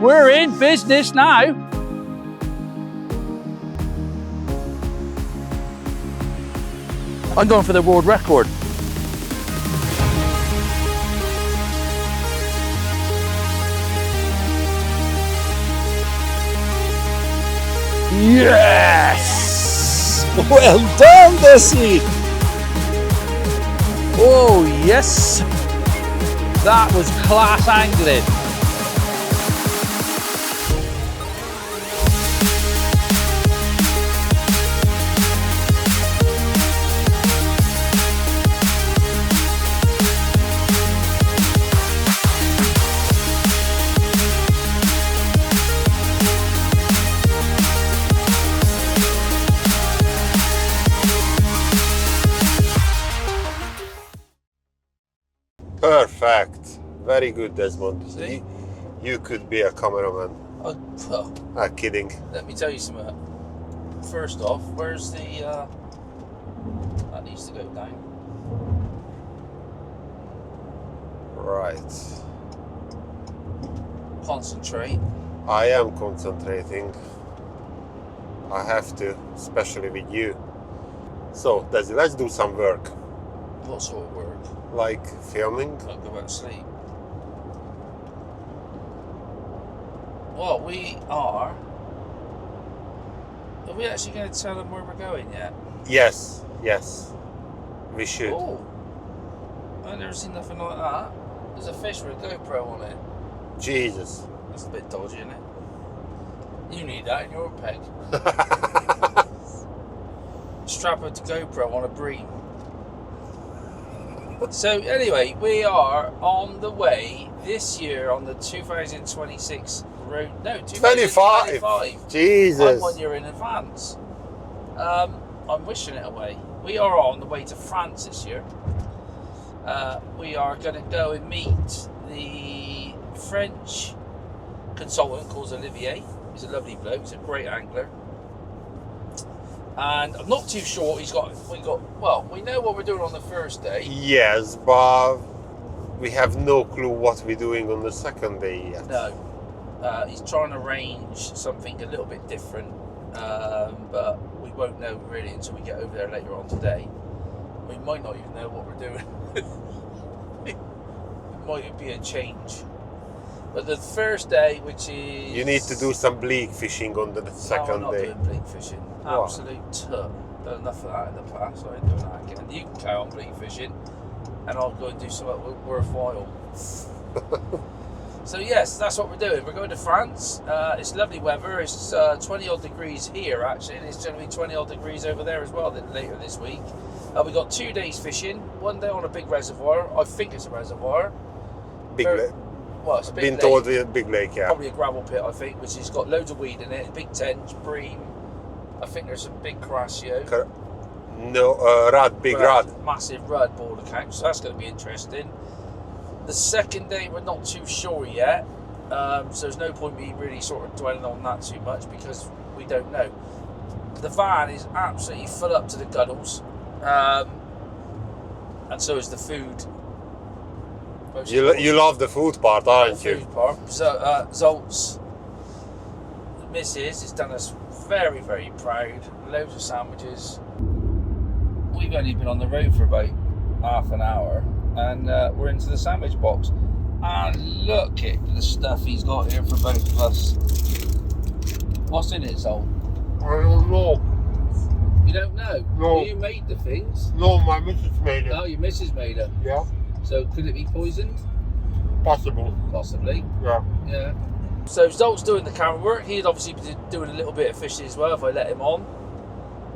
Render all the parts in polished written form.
We're in business now. I'm going for the world record. Yes! Well done, Des Shipp! Oh, yes! That was class angling. Perfect. Very good, Desmond. See? You could be a cameraman. Oh, well, Kidding. let me tell you something. First off, where's the... that needs to go down. Right. Concentrate. I am concentrating. I have to, especially with you. So, Desi, let's do some work. What sort of work? Like filming. I'll go back to sleep. Well, we are we actually going to tell them where we're going yet? Yes. We should. Oh, I've never seen nothing like that. There's a fish with a GoPro on it. Jesus. That's a bit dodgy, isn't it? You need that in your peg. Strap a GoPro on a bream. So anyway, we are on the way this year on the 2026 road. No, 2025. Jesus. I'm 1 year in advance. I'm wishing it away. We are on the way to France this year. We are going to go and meet the French consultant called Olivier. He's a lovely bloke. He's a great angler. And I'm not too sure what he's got. Well, we know what we're doing on the first day. Yes, but we have no clue what we're doing on the second day yet. No. He's trying to arrange something a little bit different, but we won't know really until we get over there later on today. We might not even know what we're doing. It might be a change. But the first day, which is... You need to do some bleak fishing on the second I'm not day. doing bleak fishing. Absolute tut. Done enough of that in the past. I ain't doing that again. You can carry on bleak fishing, and I'll go and do something worthwhile. So yes, that's what we're doing. We're going to France. It's lovely weather. It's 20 odd degrees here actually, and it's going to be 20 odd degrees over there as well later this week. We got 2 days fishing. 1 day on a big reservoir. I think it's a reservoir. Big lake. Well, it's a big Been lake. told a big lake, yeah. Probably a gravel pit, I think, which has got loads of weed in it. Big tench, bream. I think there's some big Coarse. Big rod. Massive rud border catch, so that's going to be interesting. The second day, we're not too sure yet, so there's no point me really sort of dwelling on that too much because we don't know. The van is absolutely full up to the gunnels, and so is the food. You love the food part, aren't the you? food part. So, Zolt's missus has done us very, very proud. Loads of sandwiches. We've only been on the road for about half an hour, and we're into the sandwich box. And look at the stuff he's got here for both of us. What's in it, Zolt? I don't know. You don't know? No. You made the things? No, my missus made it. Oh, your missus made it? Yeah. So could it be poisoned? Possible. Possibly. Yeah. Yeah. So Zolt's doing the camera work. He'd obviously be doing a little bit of fishing as well if I let him on.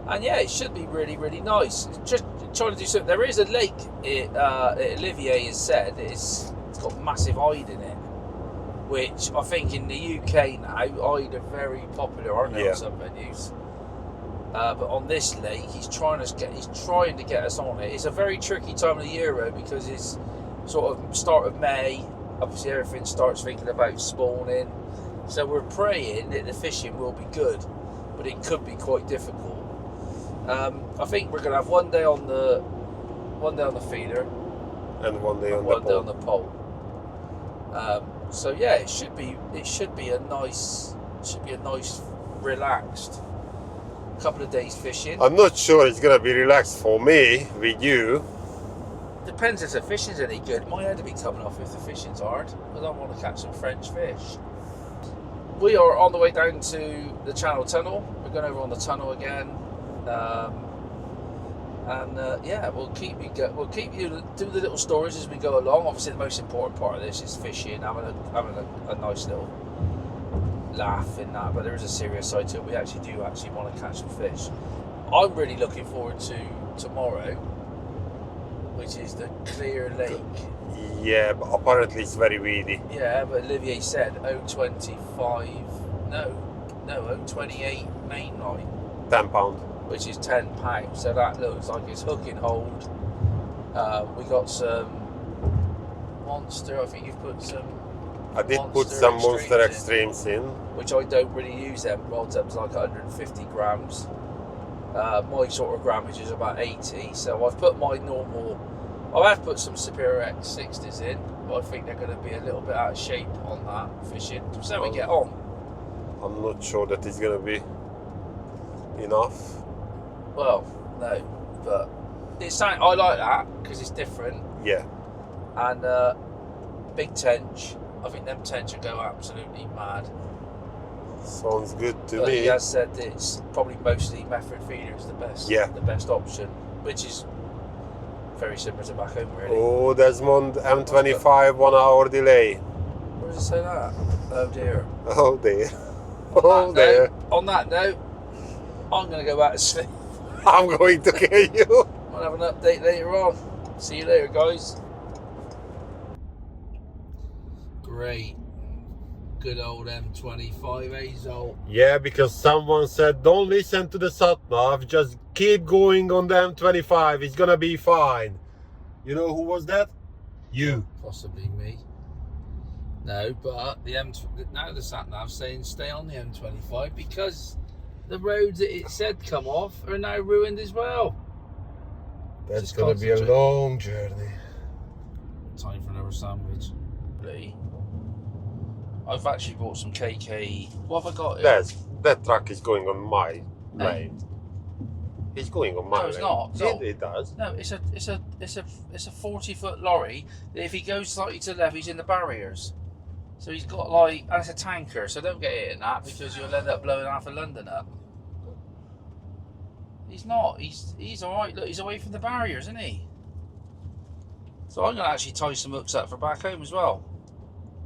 And yeah, it should be really, really nice. Just trying to do something. There is a lake, Olivier has said, it's got massive hide in it. Which I think in the UK now, hide are very popular, aren't they, on some venues? But on this lake, he's trying to get us on it. It's a very tricky time of the year though, because it's sort of start of May. Obviously, everything starts thinking about spawning. So we're praying that the fishing will be good, but it could be quite difficult. I think we're going to have one day on the feeder and one day on the pole. So yeah, it should be a nice relaxed couple of days fishing. I'm not sure it's gonna be relaxed for me with you. Depends if the fishing's any good. My head will be coming off if the fishing's hard, because I want to catch some French fish. We are on the way down to the Channel Tunnel. We're going over on the tunnel again, yeah, we'll keep you do the little stories as we go along. Obviously, the most important part of this is fishing, having a nice little laugh in that. But there is a serious side to it. We actually want to catch some fish. I'm really looking forward to tomorrow, which is the clear lake. Yeah, but apparently it's very weedy. Yeah, but Olivier said 028 main line. £10. Which is £10. So that looks like it's hook and hold. We got some Monster. I think you've put some. I did put some Monster Extremes in. Which I don't really use them rods up to like 150 grams. My sort of grammage is about 80. So I've put my normal. I have put some Superior X60s in, but I think they're going to be a little bit out of shape on that fishing. So we get on. I'm not sure that it's going to be enough. Well, no, but it's I like that because it's different. Yeah. And big tench. I think them tench will go absolutely mad. Sounds good to but me. He has said that it's probably mostly method feeder is the best. Yeah. The best option, which is very similar to back home, really. Oh, Desmond, M25 1 hour delay. Where does it say that? Oh dear. Oh dear. Oh dear. On that note, I'm going to go back to sleep. I'm going to kill you. I'll have an update later on. See you later, guys. Great. Good old M25 Azol. Yeah, because someone said don't listen to the sat-nav, just keep going on the M25, it's gonna be fine. You know who was that? You. Possibly me. No, but now the sat-nav's saying stay on the M25 because the roads that it said come off are now ruined as well. That's gonna be a long journey. Time for another sandwich. I've actually bought some KK. What have I got here? That truck is going on my lane. He's going on my lane. No, it's not. It does. No, it's a 40-foot lorry. If he goes slightly to the left, he's in the barriers. So he's got like, and it's a tanker. So don't get hit in that because you'll end up blowing half of London up. He's not. He's all right. Look, he's away from the barriers, isn't he? So I'm gonna actually tie some hooks up for back home as well.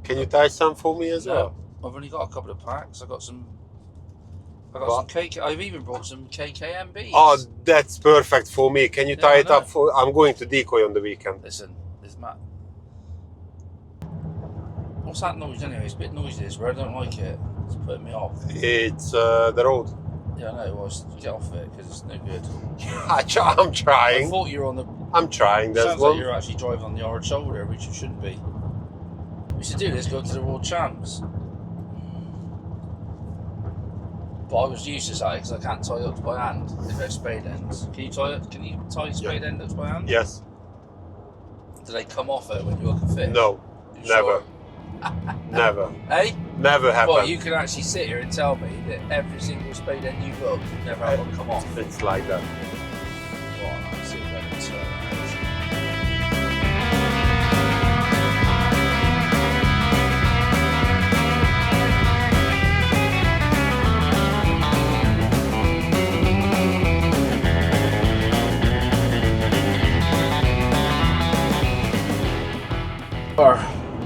Can you tie some for me as well? I've only got a couple of packs. I got some KK. I've even brought some KKMBs. Oh, that's perfect for me. Can you tie it up for? I'm going to decoy on the weekend. Listen, this Matt. What's that noise anyway? It's a bit noisy this road. I don't like it. It's putting me off. It's the road. Yeah, I know. Well, get off it because it's no good. I'm trying. I thought you were on the. I'm trying. Sounds like you're actually driving on the hard shoulder, which you shouldn't be. We should do this. Go to the World Champs. But I was useless at it because I can't tie hooks by hand if they're spade ends. Can you tie spade end hooks by hand? Yes. Do they come off it when you hook a fish? No, never. Never. Hey? Never happened. Well, you can actually sit here and tell me that every single spade end you've hooked, you've never had one come off. It's like that. Well, I'll see if I can sort that out.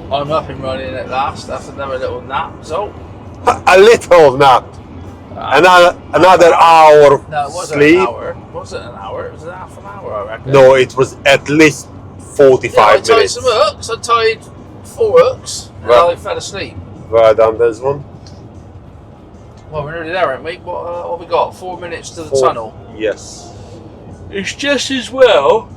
I'm up and running at last. That's another little nap. So a little nap. Another hour no, it wasn't sleep. An hour. It wasn't an hour. It was half an hour, I reckon. No, it was at least 45 minutes. I tied some hooks. I tied 4 hooks. And I fell asleep. Well done, this one. Well, we're nearly there, aren't we? What we got? 4 minutes to the tunnel. Yes. It's just as well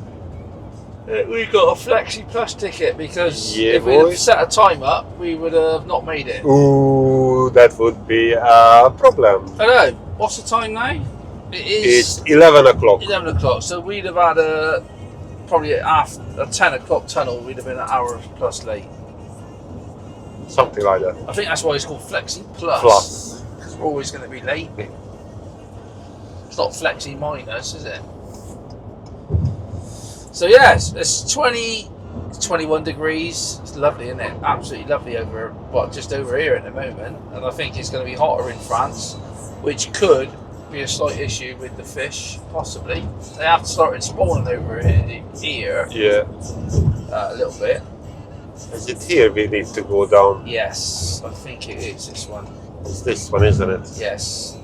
that we got a Flexi Plus ticket because if we had set a time up, we would have not made it. Ooh, that would be a problem. I know. What's the time now? It's 11 o'clock. 11 o'clock. So we'd have had probably a 10 o'clock tunnel. We'd have been an hour plus late. something like that. I think that's why it's called Flexi Plus. Plus. Because we're always going to be late. It's not Flexi Minus, is it? So yes, it's 21 degrees. It's lovely, isn't it? Absolutely lovely over, well, just over here at the moment. And I think it's going to be hotter in France, which could be a slight issue with the fish, possibly. They have started spawning over here. Yeah. A little bit. Is it here we need to go down? Yes, I think it is this one. It's this one, isn't it? Yes,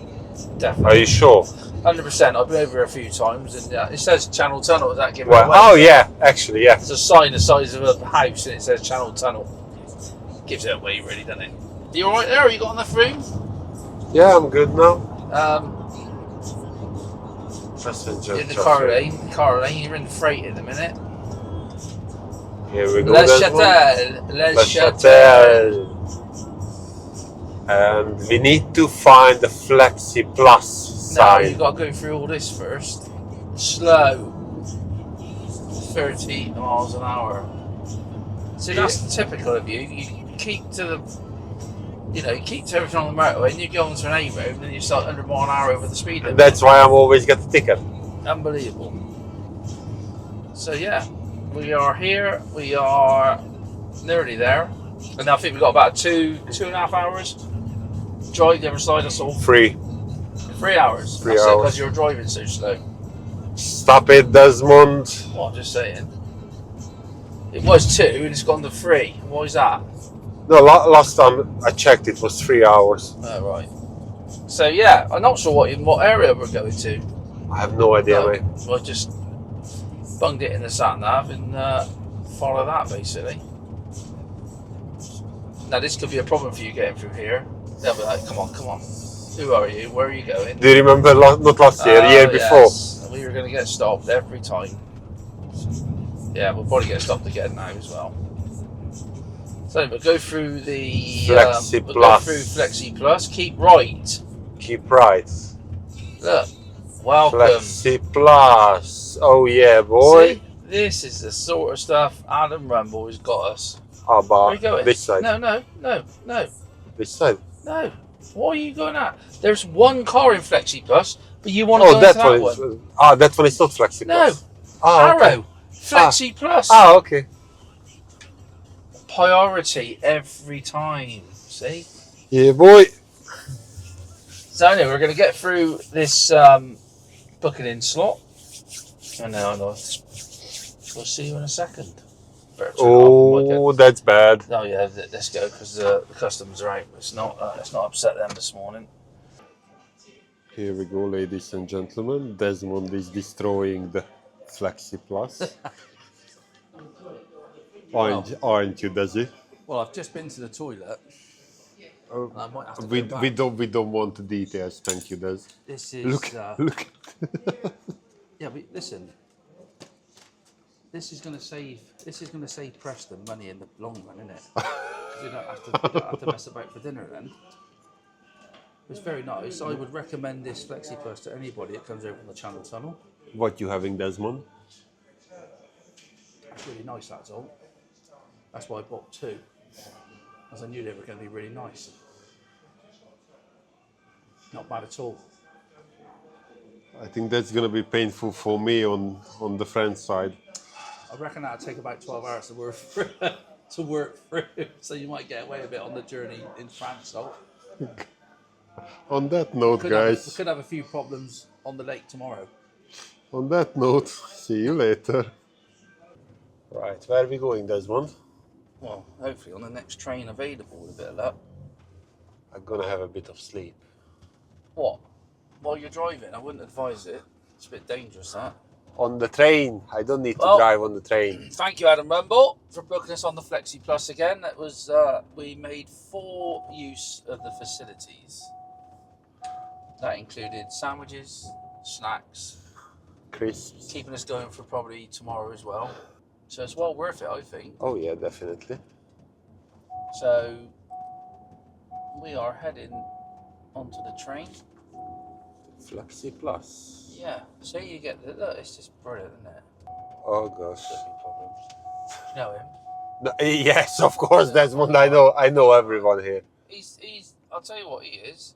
definitely. Are you sure? 100%. I've been over a few times, and it says Channel Tunnel. Is that giving Well, away? oh yeah, actually, yeah. It's a sign the size of a house, and it says Channel Tunnel. Gives it away, really, doesn't it? You all right there? Are you got enough room? Yeah, I'm good now. Passenger In the traffic. car lane. You're in the freight at the minute. Here we go. Le there's one. Châtel. Le Le Châtel. Châtel. And we need to find the Flexi Plus No, sign. you've got to go through all this first. Slow. 30 miles an hour. See, that's typical of you. You keep to the, you keep to everything on the motorway, and you go onto an A road, and then you start 100 mile an hour over the speed limit. That's why I'm always get the ticket. Unbelievable. So yeah, we are here. We are nearly there, and I think we've got about 2.5 hours drive the other side. That's all. 3 hours. Three That's hours. because you're driving so slow. Stop it, Desmond. Well, I'm just saying. It was 2 and it's gone to 3. Why is that? No, last time I checked it was 3 hours. Oh, right. So yeah, I'm not sure what area we're going to. I have no idea, No, mate. We'll just bunged it in the sat nav and follow that basically. Now this could be a problem for you getting through here. They'll be like, come on. Who are you? Where are you going? Do you remember not last year, year before? Yes. We were going to get stopped every time. Yeah, we'll probably get stopped again now as well. So we'll go through the Flexi we'll Plus. go through Flexi Plus. Keep right. Keep right. Look, welcome. Flexi Plus. Oh yeah, boy. See, this is the sort of stuff Adam Rumble has got us. How Where are you about going? this side? No. This side. No. What are you going at? There's one car in Flexi Plus, but you want to Oh, go that into one. that one. That one is not Flexi No. Plus. Ah, okay. Arrow. Flexi Plus. Okay. Priority every time. See? Yeah, boy. So anyway, we're going to get through this booking in slot. And now we'll see you in a second. Better turn off. Oh, that's bad. Oh yeah, let's go because the customs are out. Let's not upset them this morning. Here we go, ladies and gentlemen. Desmond is destroying the Flexi Plus. Aren't you, Desi? Well, I've just been to the toilet. And I might have to We go back. don't want the details. Thank you, Des. This is Look. yeah, but listen. This is going to save Preston money in the long run, isn't it? 'Cause you don't have to mess about for dinner then. It's very nice. I would recommend this Flexi Plus to anybody that comes over from the Channel Tunnel. What you having, Desmond? That's really nice, that's all. That's why I bought 2. As I knew they were going to be really nice. Not bad at all. I think that's gonna be painful for me on the French side. I reckon that'll take about 12 hours to work through. So you might get away a bit on the journey in France, though. On that note, We guys. could have a few problems on the lake tomorrow. On that note, see you later. Right, where are we going, Desmond? Well, hopefully on the next train available with a bit of luck. I'm gonna have a bit of sleep. What? While you're driving, I wouldn't advise it. It's a bit dangerous, that. On the train. I don't need to Well, drive on the train. Thank you, Adam Rumble, for booking us on the Flexi Plus again. That was we made full use of the facilities. That included sandwiches, snacks, Crisps. keeping us going for probably tomorrow as well. So it's well worth it, I think. Oh yeah, definitely. So we are heading onto the train. Flexi Plus. Yeah, so you get the look. It's just brilliant, isn't it? Oh gosh. Could be problems. Do you know him? No, yes, of course, Desmond. I know everyone here. He's. I'll tell you what he is.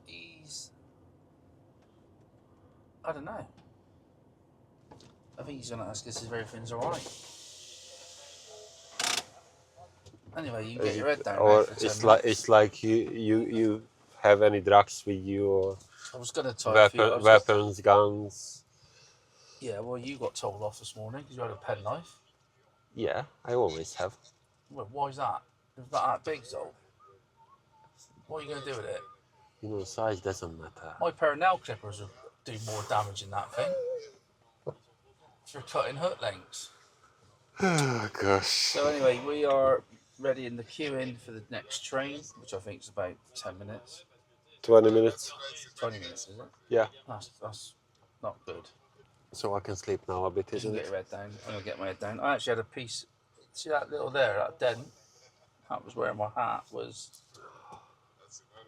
I don't know. I think he's going to ask us if everything's all right. Anyway, you can get your head down. Or For 10 it's like you have any drugs with you, or I was going to tie weapons, guns. Yeah, well, you got told off this morning because you had a pen knife. Yeah, I always have. Well, why is that? It's not that big, though. What are you going to do with it? You know, size doesn't matter. My pair of nail clippers will do more damage than that thing. For cutting hook lengths. Oh, gosh. So anyway, we are ready in the queue in for the next train, which I think is about 10 minutes. 20 minutes. 20 minutes, is it? Yeah. That's not good. So I can sleep now a bit, You isn't can it? get your head down. I'm going to get my head down. I actually had a piece. See that little there, that dent? That was where my hat was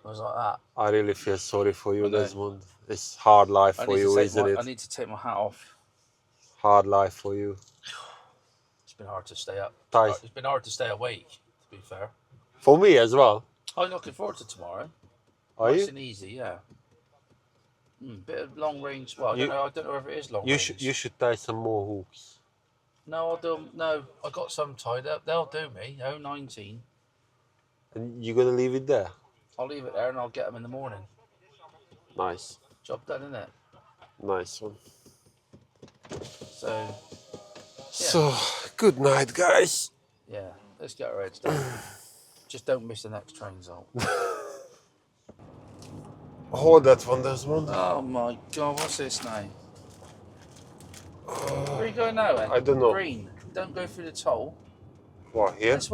like that. I really feel sorry for you, I know. Desmond. It's hard life for you, isn't it? I need to take my hat off. Hard life for you. It's been hard to stay up. Nice. It's been hard to stay awake, to be fair. For me as well. I'm looking forward to tomorrow. Are Nice you? and easy, yeah. Bit of long range. Well, I don't know if it is long range. You should tie some more hooks. No, I'll do. No, I got some tied up. They'll do me. 019. And you're gonna leave it there? I'll leave it there and I'll get them in the morning. Nice. Job done, isn't it? Nice one. So. Yeah. So, good night, guys. Yeah, let's get our heads down. Just don't miss the next train, Zolt. Hold that one, Desmond. Oh my God, what's this now? Where are you going now, then? I don't know. Green. Don't go through the toll. What, here? This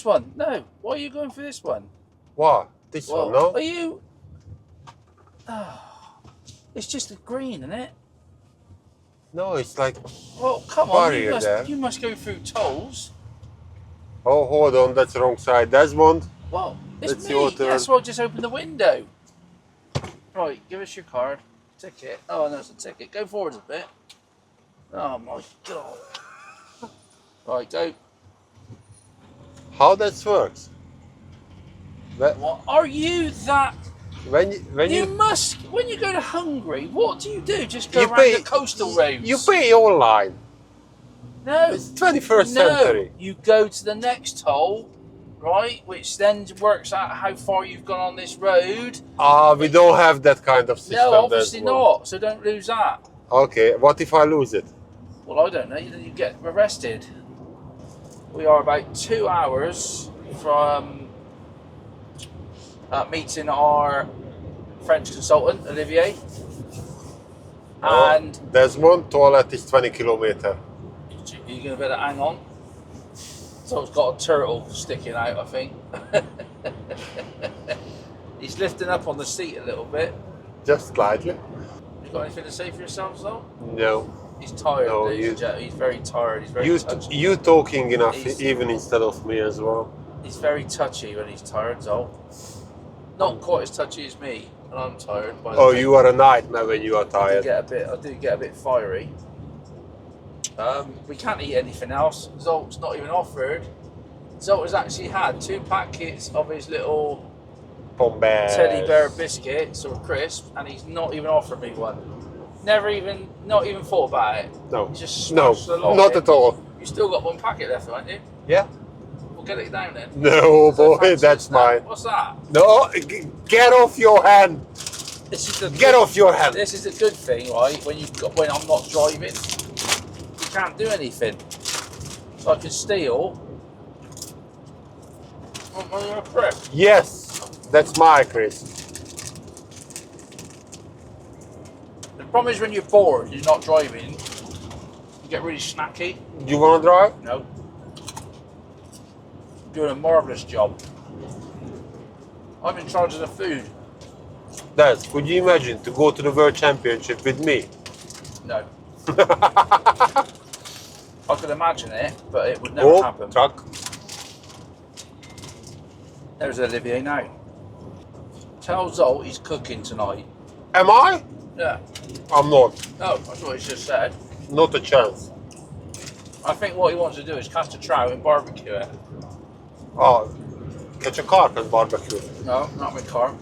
one. No, why are you going for this one? What? This one, no? Are you? Oh, it's just a green, isn't it? No, it's like... Well, come on, there. you must go through tolls. Oh, hold on, that's the wrong side. Desmond? Well, it's It's me. your turn. That's why I just opened the window. Right, give us your card. Ticket. Oh, no, it's a ticket. Go forward a bit. Oh, my God. Right, go. How that works? What are you that... When you go to Hungary, what do you do? Just go you around pay, the coastal roads? You pay online. No. It's 21st century. You go to the next toll, right, which then works out how far you've gone on this road. We don't have that kind of system. No, obviously not, so don't lose that. Okay, what if I lose it? Well, I don't know, you get arrested. We are about 2 hours from meeting our French consultant, Olivier. And Desmond, toilet is 20 kilometers. you're going to better hang on. So it's got a turtle sticking out, I think. He's lifting up on the seat a little bit. Just slightly. You got anything to say for yourselves, though? No. He's tired. No, He's very tired. He's very touchy. You talking enough, even instead of me as well. He's very touchy when he's tired, though. Not quite as touchy as me, and I'm tired. Oh, you are a nightmare when you are tired. I do get a bit fiery. We can't eat anything else. Zolt's not even offered. Zolt has actually had 2 packets of his little teddy bear biscuits or crisps, and he's not even offered me one. Not even thought about it. No. He's just smashed the lot not of it. at all. You still got 1 packet left, haven't you? Yeah. We'll get it down then. No, So boy, that's mine. What's that? No, get off your hand. Get off your hand. This is a good thing, right? When I'm not driving, you can't do anything. So I can steal. When you're a prick. Yes, that's my Chris. The problem is when you're bored, you're not driving, you get really snacky. You wanna drive? No. Doing a marvellous job. I'm in charge of the food. Des, could you imagine to go to the World Championship with me? No. I could imagine it, but it would never happen. Truck. There's Olivier now. Tell Zolt he's cooking tonight. Am I? Yeah. I'm not. No, that's what he just said. Not a chance. I think what he wants to do is catch a trout and barbecue it. Oh, catch a carp and barbecue. No, not with carp.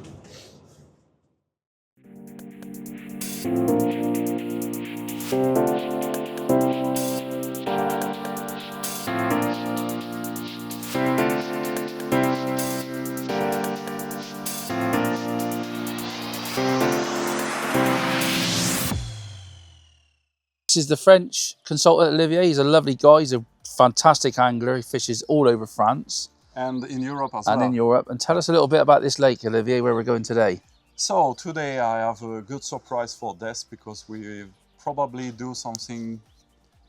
This is the French consultant Olivier. He's a lovely guy. He's a fantastic angler. He fishes all over France. And in Europe as and well. in Europe. And tell us a little bit about this lake, Olivier, where we're going today. So today I have a good surprise for Des because we probably do something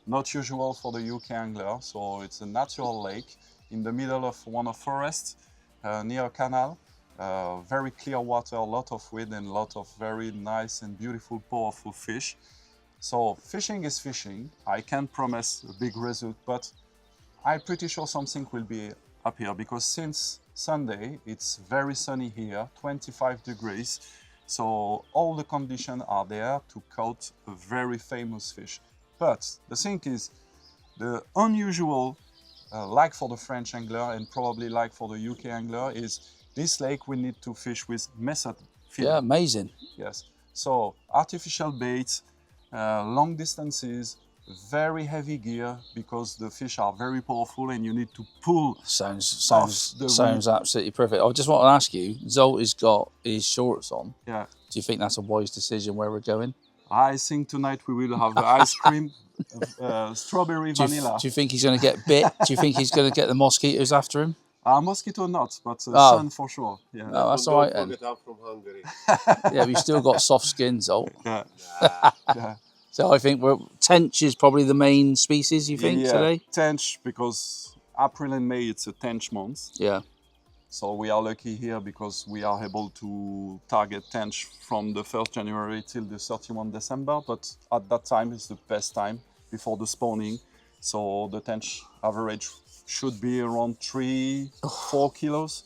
not usual for the UK angler. So it's a natural lake in the middle of one of forests near a canal. Very clear water, a lot of wind and a lot of very nice and beautiful, powerful fish. So fishing is fishing. I can't promise a big result, but I'm pretty sure something will be up here because since Sunday it's very sunny here, 25 degrees. So all the conditions are there to catch a very famous fish. But the thing is, the unusual, like for the French angler and probably like for the UK angler, is this lake we need to fish with method feeding. Yeah, amazing. Yes. So artificial baits, long distances, very heavy gear because the fish are very powerful and you need to pull. Sounds reef. absolutely perfect. I just want to ask you, Zolt has got his shorts on. Yeah. Do you think that's a wise decision where we're going? I think tonight we will have the ice cream, strawberry vanilla. Do you think he's going to get bit? Do you think he's going to get the mosquitoes after him? Mosquito not, but sun for sure. Yeah. Oh, that's all right then. I'm from Hungary. Yeah, we've still got soft skin, Zolt. Yeah. Yeah. So I think tench is probably the main species, you think, today? Tench, because April and May it's a tench month. Yeah. So we are lucky here because we are able to target tench from the 1st January till the 31 December. But at that time is the best time before the spawning. So the tench average should be around 3-4 kilos.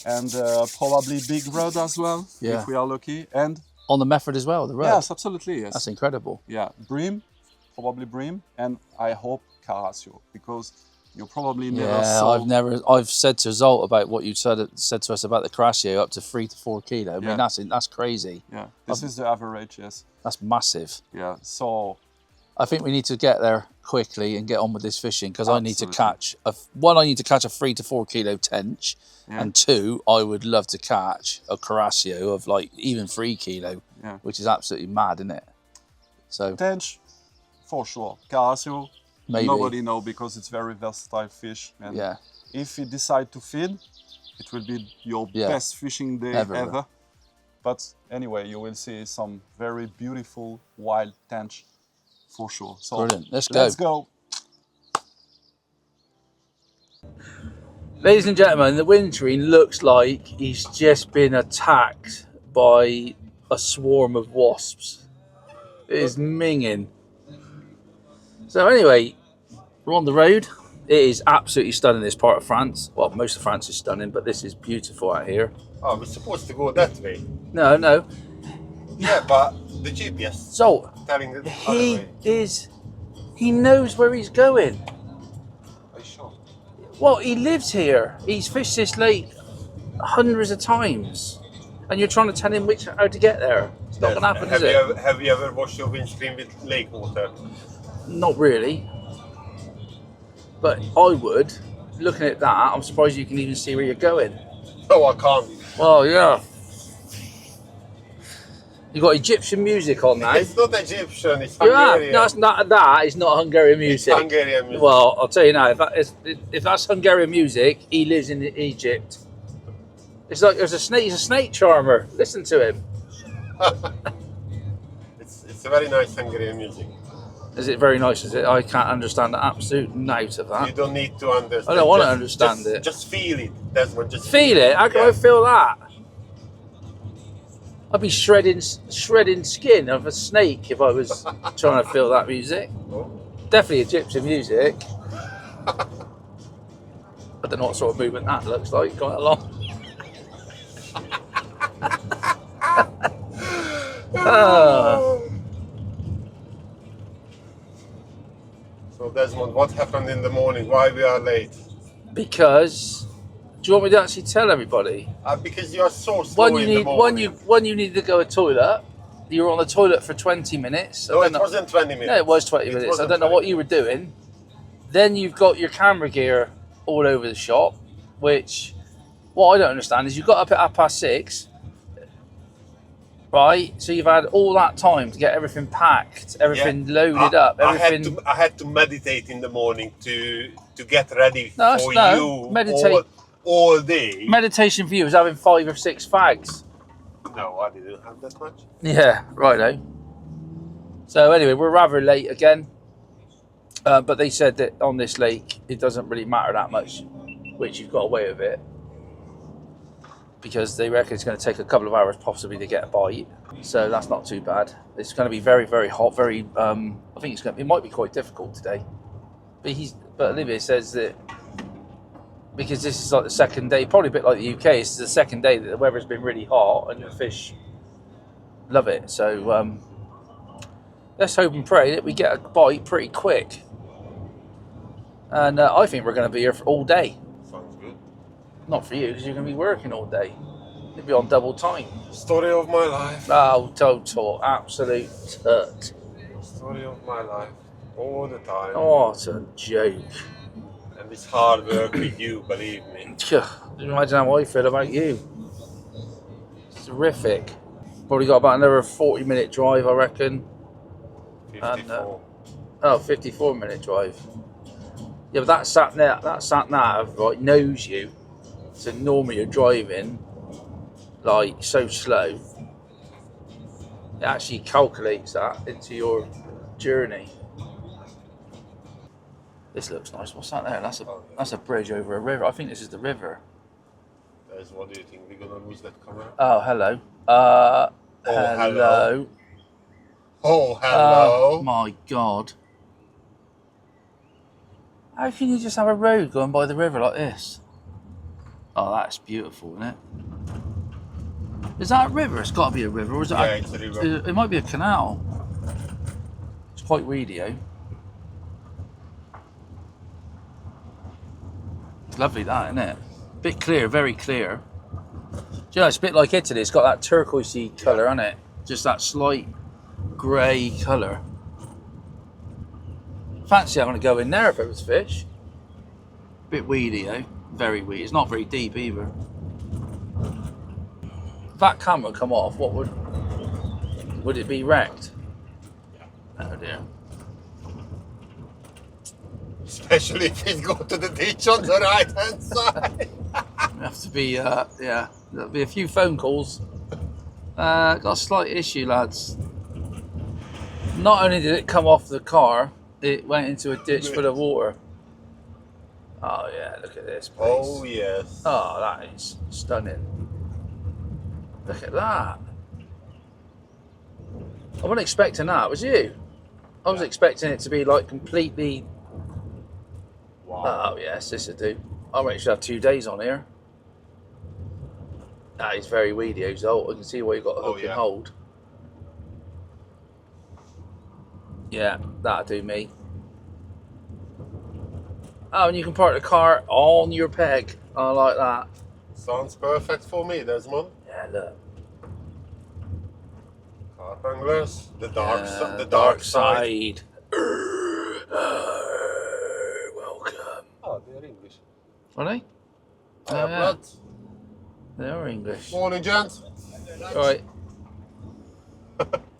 And probably big rod as well, if we are lucky. And on the method as well, the rod? Yes, absolutely, yes. That's incredible. Yeah, bream, probably bream, and I hope carasio, because you probably never saw... I've said to Zolt about what you said to us about the carasio, up to 3 to 4 kilo. I mean, that's crazy. Yeah, this is the average, yes. That's massive. Yeah, so... I think we need to get there quickly and get on with this fishing because I need to catch, a 3 to 4 kilo tench, and 2, I would love to catch a carasio of like even 3 kilo, which is absolutely mad, isn't it? So tench, for sure. Carasio, maybe. Nobody know because it's very versatile fish. And if you decide to feed, it will be your best fishing day ever. But anyway, you will see some very beautiful wild tench. For sure. So brilliant. Let's go. Ladies and gentlemen, the windscreen looks like he's just been attacked by a swarm of wasps. It is minging. So anyway, we're on the road. It is absolutely stunning, this part of France. Well, most of France is stunning, but this is beautiful out here. Oh, we're supposed to go that way. No. Yeah, but the GPS. So he knows where he's going. Are you sure? Well, he lives here. He's fished this lake hundreds of times, and you're trying to tell him how to get there. It's not going to happen, is it? Have you ever washed your windscreen with lake water? Not really, but I would. Looking at that, I'm surprised you can even see where you're going. Oh, I can't. Well, yeah. You got Egyptian music on now. It's not Egyptian, it's Hungarian. No, it's not that. It's not Hungarian music. It's Hungarian music. Well, I'll tell you now, if that's Hungarian music, he lives in Egypt. It's like there's a snake. He's a snake charmer. Listen to him. It's a very nice Hungarian music. Is it very nice? Is it? I can't understand the absolute note of that. You don't need to understand. I don't want to understand it. Just feel it. That's what. Just feel it. How can I feel that? I'd be shredding skin of a snake if I was trying to feel that music. Definitely Egyptian music. I don't know what sort of movement that looks like. Quite along. So Desmond, what happened in the morning? Why we are late? Because, do you want me to actually tell everybody? Because you are so slow When you in the need morning. when you need to go to the toilet, you were on the toilet for 20 minutes. No, it wasn't 20 minutes. No, it was 20 minutes. I don't know what you were doing. Then you've got your camera gear all over the shop, which, what I don't understand is you got up at 6:30, right? So you've had all that time to get everything packed, everything loaded up, everything. I had to meditate in the morning to get ready for you meditate. all day. Meditation for you is having 5 or 6 fags. No, I didn't have that much. Yeah, righto. So anyway, we're rather late again. But they said that on this lake, it doesn't really matter that much, which you've got away with it. Because they reckon it's going to take a couple of hours possibly to get a bite. So that's not too bad. It's going to be very, very hot, very, I think it might be quite difficult today. But Olivier says that because this is like the second day, probably a bit like the UK, this is the second day that the weather's been really hot and the fish love it. So let's hope and pray that we get a bite pretty quick. And I think we're going to be here for all day. Sounds good. Not for you, because you're going to be working all day. You'll be on double time. Story of my life. Oh, total, absolute tut. Story of my life. All the time. Oh, it's a joke. And it's hard work with you, believe me. Imagine how I feel about you. It's terrific. Probably got about another 40-minute drive, I reckon. 54. And, 54-minute drive. Yeah, but that sat nav right knows you. So normally you're driving like so slow. It actually calculates that into your journey. This looks nice. What's that there? That's a bridge over a river. I think this is the river. What do you think? We're gonna lose that camera? Oh, hello. Hello. Oh, hello. Oh my God. How can you just have a road going by the river like this? Oh, that's beautiful, isn't it? Is that a river? It's got to be a river, or is it? Yeah, it's a river. It might be a canal. It's quite weedy, eh? It's lovely, that, isn't it? Bit clear, very clear. Do you know, it's a bit like Italy. It's got that turquoisey colour, isn't it? Just that slight grey colour. Fancy having to go in there if it was fish. Bit weedy, eh? Very weedy. It's not very deep either. If that camera come off, what would it be wrecked? Oh dear. Especially if it go to the ditch on the right hand side. Have to be yeah. There'll be a few phone calls. Got a slight issue, lads. Not only did it come off the car, it went into a ditch full of water. Oh yeah, look at this place. Oh yes. Oh, that is stunning. Look at that. I wasn't expecting that, was you? I was expecting it to be like completely... Wow. Oh yes, this would do. I reckon you should have 2 days on here. That is very weedy, Ozol. I can see why you got a hook and hold. Yeah, that'll do me. Oh, and you can park the car on your peg. I like that. Sounds perfect for me, Desmond. Yeah, look. Car wranglers, the dark side. Welcome. Oh, they're English. Are they? Blood. They are English. Morning, gents. Right.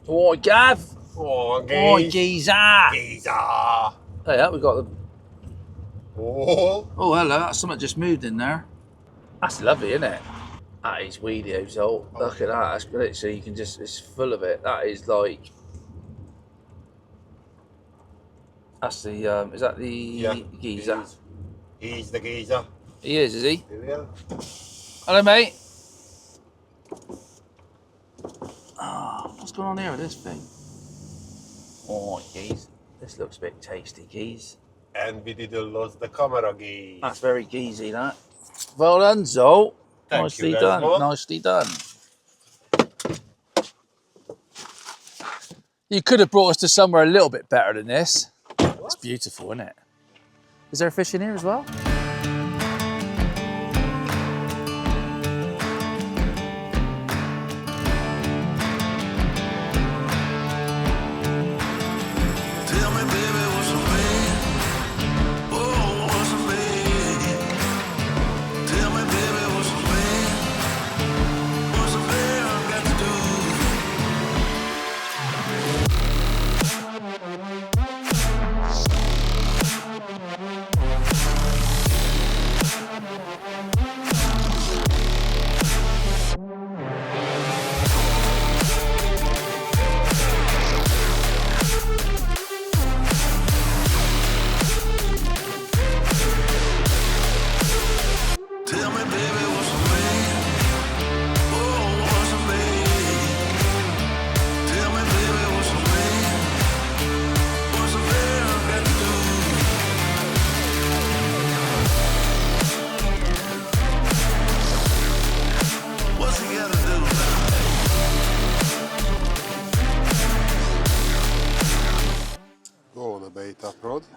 Oh, Gav. Oh, Geezer. Geezer. Hey, yeah, we got the... Oh. Oh, hello. That's something just moved in there. That's lovely, isn't it? That is weedy, Ozol. Look at that. That's literally, you can just... It's full of it. That is like... That's the... is that the geezer? He's the geezer. He is he? Yeah. Hello, mate. Oh, what's going on here with this thing? Oh, geez. This looks a bit tasty, geez. And we didn't lose the camera, geez. That's very geezy, that. Well done, Zol. Nicely you, done. Desmond. Nicely done. You could have brought us to somewhere a little bit better than this. It's beautiful, isn't it? Is there a fish in here as well?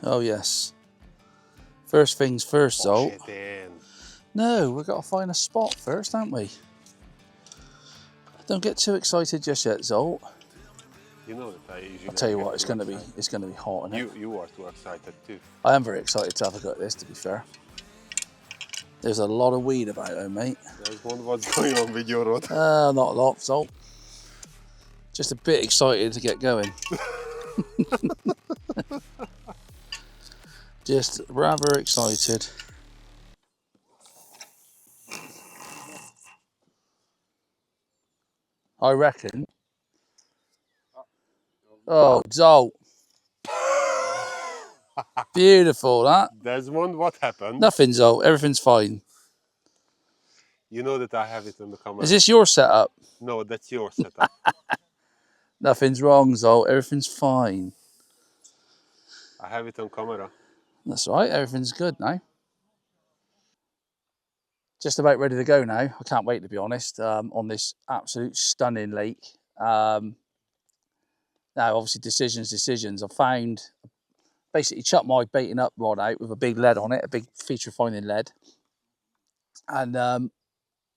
Oh yes. First things first, Zolt. Push it in. No, we've got to find a spot first, haven't we? Don't get too excited just yet, Zolt. You know that I usually I'll tell you get what, it's too going to be excited. hot, isn't it? You are too excited too. I am very excited to have a go at this, to be fair. There's a lot of weed about though, mate. I was wondering what's going on with your road. Not a lot, Zolt. Just a bit excited to get going. Just rather excited. I reckon. Oh, Zolt. Beautiful, that. Desmond, what happened? Nothing, Zolt. Everything's fine. You know that I have it on the camera. Is this your setup? No, that's your setup. Nothing's wrong, Zolt. Everything's fine. I have it on camera. That's right. Everything's good now. Just about ready to go now. I can't wait, to be honest, on this absolute stunning lake. Now, obviously, decisions. I found, basically chucked my baiting up rod out with a big lead on it, a big feature finding lead. And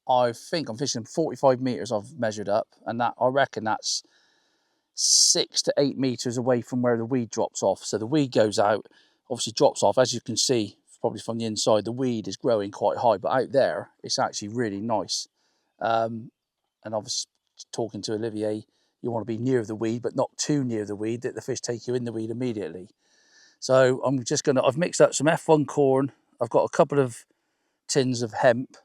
I think I'm fishing 45 meters I've measured up. And that, I reckon that's 6 to 8 meters away from where the weed drops off. So the weed goes out, obviously drops off. As you can see, probably from the inside, the weed is growing quite high, but out there, it's actually really nice. And obviously, talking to Olivier, you want to be near the weed, but not too near the weed, that the fish take you in the weed immediately. So I'm just gonna, I've mixed up some F1 corn. I've got a couple of tins of hemp.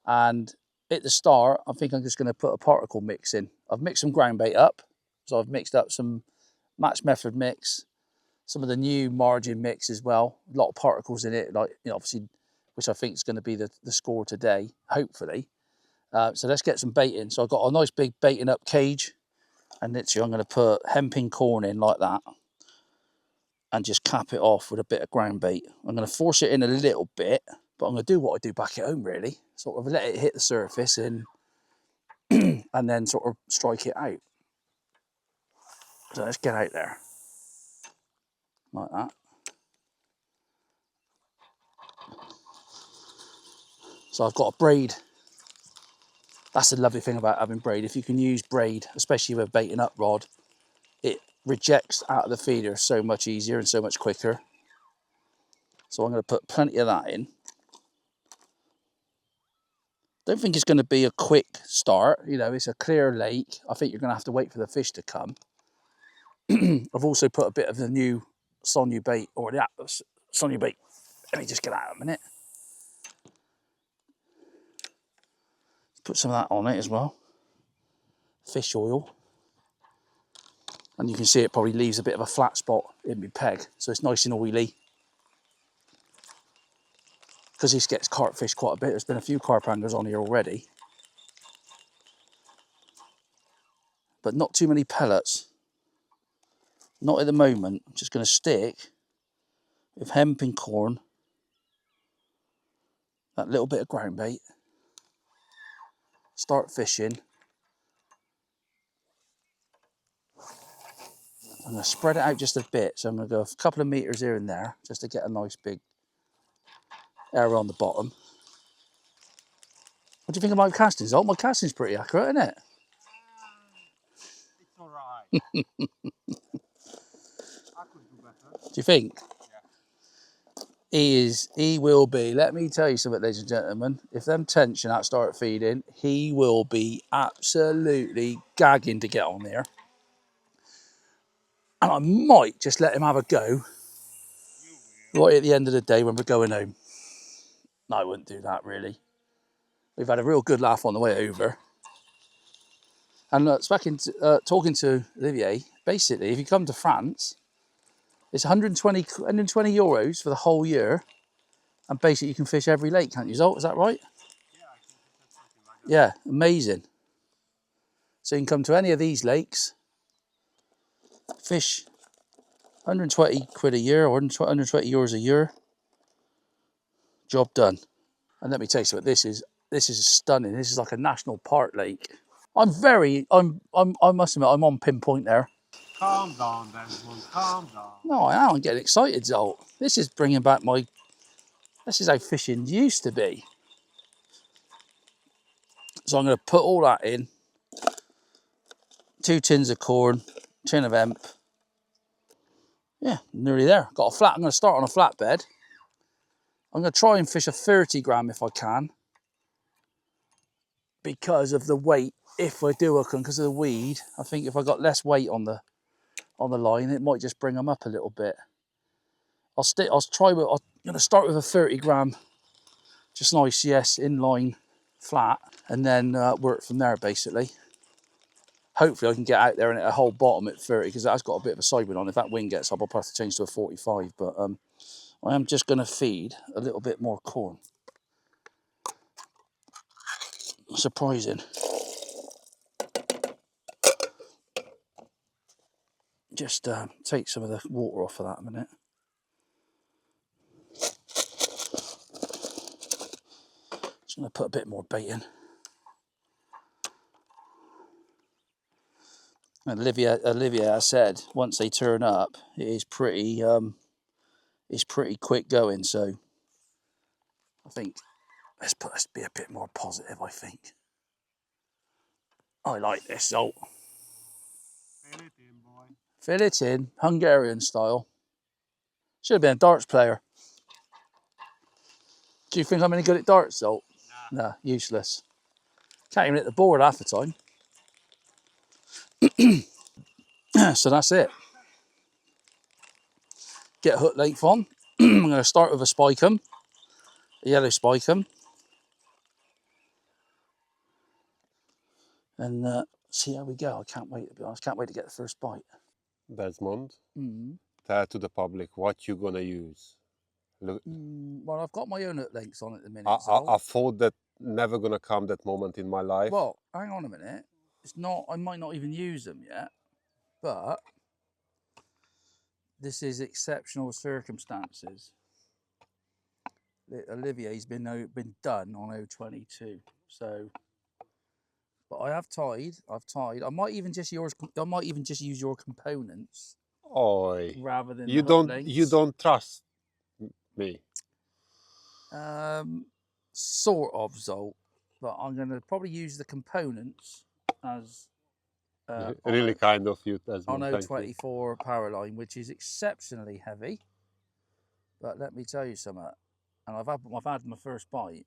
And at the start, I think I'm just gonna put a particle mix in. I've mixed some ground bait up. So I've mixed up some match method mix, some of the new margin mix as well. A lot of particles in it, like, you know, obviously, which I think is going to be the score today, hopefully. So let's get some bait in. So I've got a nice big baiting up cage, and literally I'm going to put hemping corn in like that, and just cap it off with a bit of ground bait. I'm going to force it in a little bit, but I'm going to do what I do back at home, really. Sort of let it hit the surface and and then sort of strike it out. So let's get out there. Like that. So I've got a braid. That's the lovely thing about having braid. If you can use braid, especially with a baiting up rod, it rejects out of the feeder so much easier and so much quicker. So I'm going to put plenty of that in. Don't think it's going to be a quick start. You know, it's a clear lake. I think you're going to have to wait for the fish to come. I've also put a bit of the new Sonia bait, or the Sonia bait. Let me just get out a minute. Put some of that on it as well. Fish oil. And you can see it probably leaves a bit of a flat spot in my peg. So it's nice and oily. Because this gets carp fish quite a bit. There's been a few carp anglers on here already. But not too many pellets. Not at the moment. I'm just going to stick with hemp and corn. That little bit of ground bait. Start fishing. I'm going to spread it out just a bit. So I'm going to go a couple of meters here and there just to get a nice big area on the bottom. What do you think of my casting, Zolt? My casting's pretty accurate, isn't it? It's alright. I could do better. Do you think? Yeah. He will be. Let me tell you something, ladies and gentlemen. If them tench and that start feeding, he will be absolutely gagging to get on there. And I might just let him have a go right at the end of the day when we're going home. No, I wouldn't do that, really. We've had a real good laugh on the way over. And talking to Olivier, basically, if you come to France, it's 120 euros for the whole year. And basically, you can fish every lake, can't you, Zolt? Is that right? Yeah, I think it's something like that. Yeah, amazing. So you can come to any of these lakes, fish 120 quid a year or 120 euros a year. Job done. And let me tell you something, this is stunning. This is like a national park lake. I must admit, I'm on pinpoint there. Calm down, Desmond, calm down. No, I am. I'm getting excited, Zolt. This is bringing back my... This is how fishing used to be. So I'm going to put all that in. 2 tins of corn, tin of hemp. Yeah, nearly there. Got a flat. I'm going to start on a flatbed. I'm going to try and fish a 30 gram if I can, because of the weight. If I do, I can, because of the weed. I think if I got less weight on the line, it might just bring them up a little bit. I'm going to start with a 30 gram, just nice, yes, inline flat, and then work from there basically. Hopefully I can get out there and hit a whole bottom at 30, because that's got a bit of a side wind on. If that wind gets up, I'll have to change to a 45. But I am just going to feed a little bit more corn. Surprising. Just take some of the water off of that a minute. Just going to put a bit more bait in. And Olivier has said once they turn up, it is pretty quick going. So I think let's be a bit more positive. I think I like this salt. Fill it in, boy. Fill it in, Hungarian style. Should have been a darts player. Do you think I'm any good at darts, Salt? Nah. No, useless. Can't even hit the board half the time. So that's it. Get a hook length on. I'm going to start with a spikum, a yellow spikum, and see how we go. I can't wait, to be honest. Can't wait to get the first bite. Desmond, Mm. tell to the public what you're gonna use. Look, Well, I've got my own hook lengths on at the minute. I thought that never gonna come that moment in my life. Well, hang on a minute. It's not. I might not even use them yet, but this is exceptional circumstances. Olivier's been done on 022, so. But I have tied. I've tied. I might even just use your components. Oi, Rather than you don't trust me. Sort of, Zolt, but I'm going to probably use the components as Really kind of you, Desmond. on 024 power line, which is exceptionally heavy. But let me tell you something, and I've had my first bite,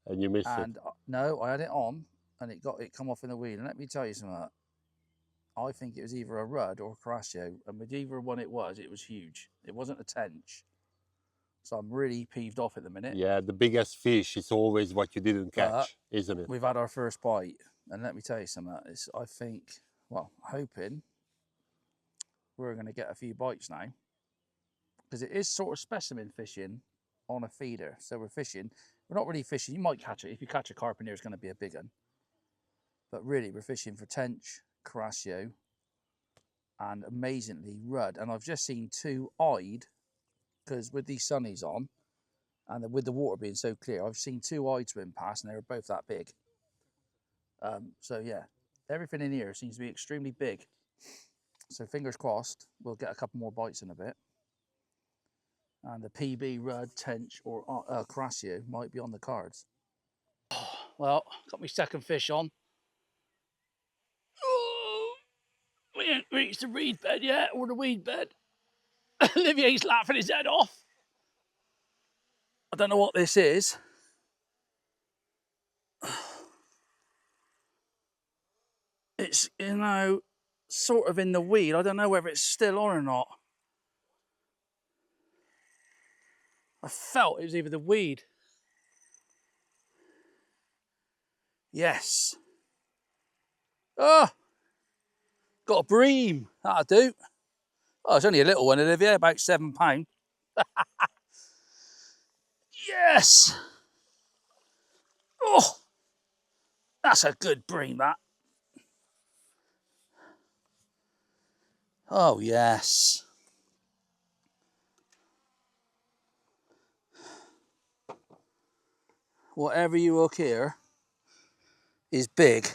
And you missed it. No, I had it on, and it come off in the wheel. And let me tell you something, I think it was either a rudd or a Coarse, and with either one it was huge. It wasn't a tench. So I'm really peeved off at the minute. Yeah, the biggest fish is always what you didn't catch, isn't it? We've had our first bite, and let me tell you something. I think, well, hoping we're going to get a few bites now, because it is sort of specimen fishing on a feeder. So we're not really fishing. You might catch it. If you catch a carpenter, it's going to be a big one. But really, we're fishing for tench, Coarse, and amazingly rudd. And I've just seen 2 eyed, because with these sunnies on, and with the water being so clear, I've seen 2 eyed swim past, and they were both that big. So yeah, everything in here seems to be extremely big. So fingers crossed, we'll get a couple more bites in a bit. And the PB, rudd, tench, or Coarse might be on the cards. Well, got my second fish on. Oh, we ain't reached the reed bed yet, or the weed bed. Olivier's laughing his head off. I don't know what this is. It's, sort of in the weed. I don't know whether it's still on or not. I felt it was either the weed. Yes. Oh, got a bream. That'll do. Oh, it's only a little one, Olivier, about £7. Yes. Oh, that's a good bream, that. Oh, yes. Whatever you hook here is big.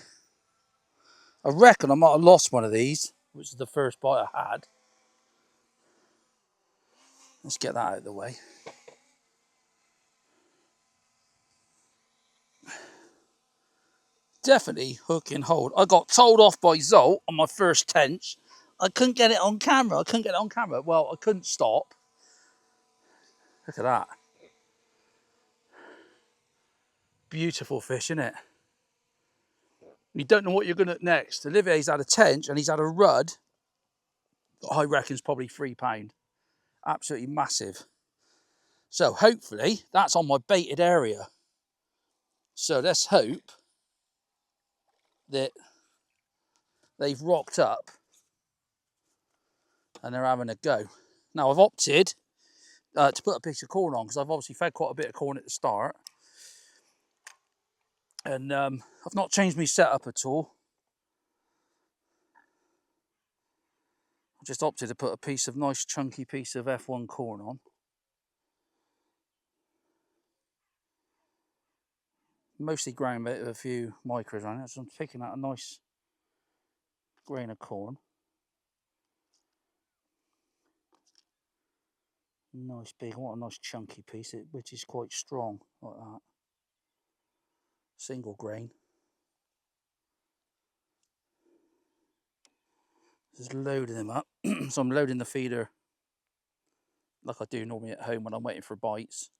I reckon I might have lost one of these. which is the first bite I had. Let's get that out of the way. Definitely hook and hold. I got told off by Zolt on my first tench. I couldn't get it on camera. Well, I couldn't stop. Look at that. Beautiful fish, isn't it? You don't know what you're going to next. Olivier's had a tench and he's had a rudd. I reckon it's probably £3. Absolutely massive. So hopefully that's on my baited area. So let's hope that they've rocked up and they're having a go. Now I've opted to put a piece of corn on because I've obviously fed quite a bit of corn at the start. And I've not changed my setup at all. I just opted to put a nice chunky piece of F1 corn on. Mostly ground bait with a few micros on it, so I'm picking out a nice grain of corn. Nice big, what a nice chunky piece, which is quite strong, like that. Single grain. Just loading them up. So I'm loading the feeder like I do normally at home when I'm waiting for bites.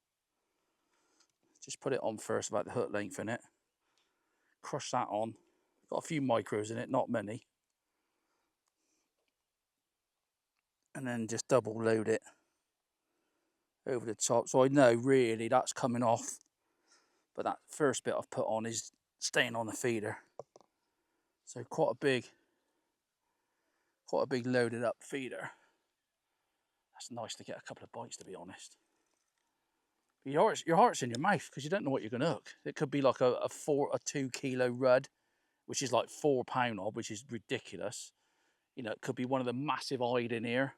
Just put it on first, about the hook length in it. Crush that on. Got a few micros in it, not many. And then just double load it over the top. So I know really that's coming off. But that first bit I've put on is staying on the feeder. So quite a big loaded up feeder. That's nice to get a couple of bites, to be honest. But your heart's in your mouth because you don't know what you're going to hook. It could be like a 2 kilo rudd, which is like £4 odd, which is ridiculous. You know, it could be one of the massive eyed in here.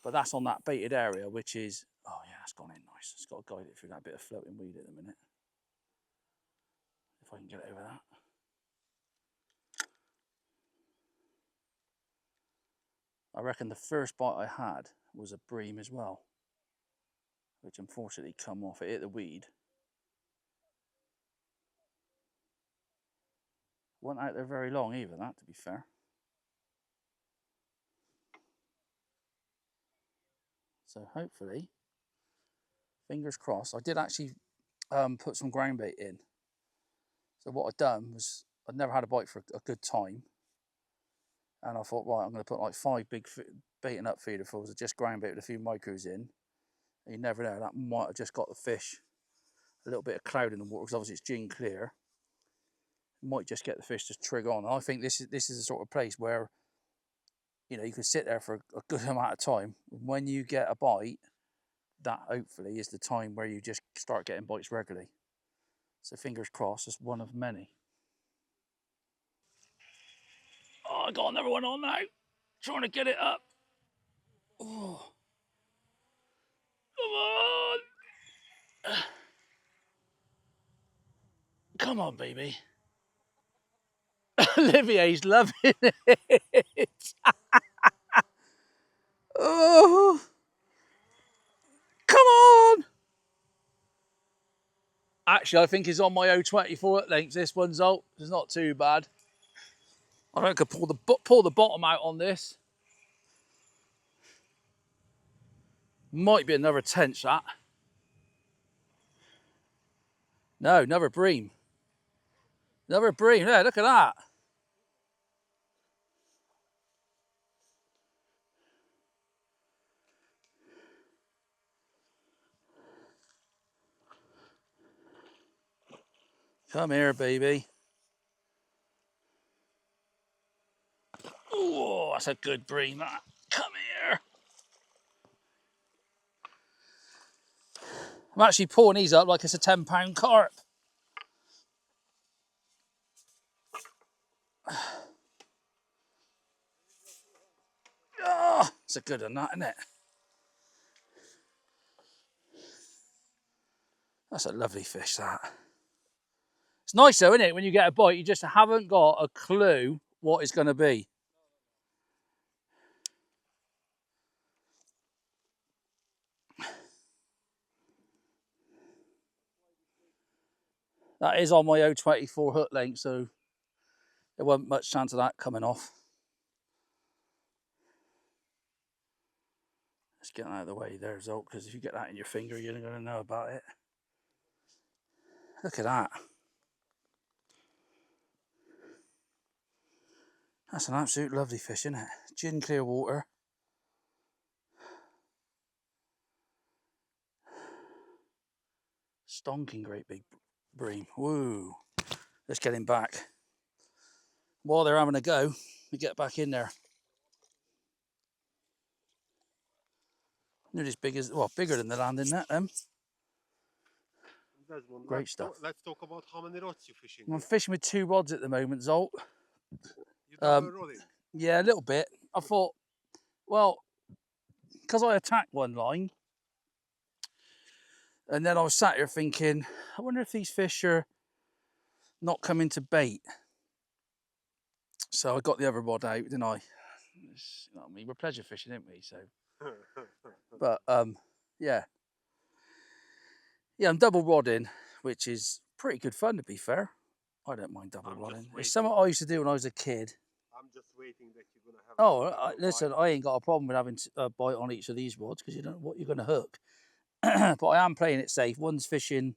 But that's on that baited area, which is, oh yeah, it's gone in nice. It's got to guide it through that bit of floating weed at the minute. If I can get it over that. I reckon the first bite I had was a bream as well, which unfortunately come off. It hit the weed. Wasn't out there very long either, that, to be fair. So hopefully, fingers crossed. I did actually put some ground bait in. So what I'd done was, I'd never had a bite for a good time. And I thought, right, I'm going to put like 5 big baiting up feederfuls of just ground bait with a few micros in. And you never know, that might have just got the fish a little bit of cloud in the water, because obviously it's gin clear. You might just get the fish to trig on. And I think this is the sort of place where, you know, you can sit there for a good amount of time. When you get a bite, that hopefully is the time where you just start getting bites regularly. So fingers crossed, it's one of many. Oh, I got another one on now. Trying to get it up. Oh. Come on. Come on, baby. Olivier's loving it. Oh. Come on. Actually, I think it's on my 024 at length. This one's out. It's not too bad. I reckon I could pull the bottom out on this. Might be another tench, that. No, another bream. Another bream. Yeah, look at that. Come here, baby. Oh, that's a good bream, that. Come here. I'm actually pulling these up like it's a £10 carp. Oh, it's a good one, that, isn't it? That's a lovely fish, that. It's nice though, isn't it? When you get a bite, you just haven't got a clue what it's going to be. That is on my 024 hook length, so there wasn't much chance of that coming off. Let's get out of the way there, Zolt, because if you get that in your finger, you're not going to know about it. Look at that. That's an absolute lovely fish, isn't it? Gin clear water. Stonking great big bream. Woo. Let's get him back. While they're having a go, we get back in there. Nearly as big as, well, bigger than the landing net, them. Great stuff. Let's talk about how many rods you're fishing. I'm fishing with 2 rods at the moment, Zolt. You double rodding? Yeah, a little bit. I thought, well, because I attacked one line, and then I was sat here thinking, I wonder if these fish are not coming to bait. So I got the other rod out, didn't I? You know what I mean? We're pleasure fishing, aren't we? So, but yeah, I'm double rodding, which is pretty good fun, to be fair. I don't mind double rodding. It's something I used to do when I was a kid. I'm just waiting that you're gonna have. Listen, I ain't got a problem with having a bite on each of these rods because you don't know what you're going to hook. But I am playing it safe. One's fishing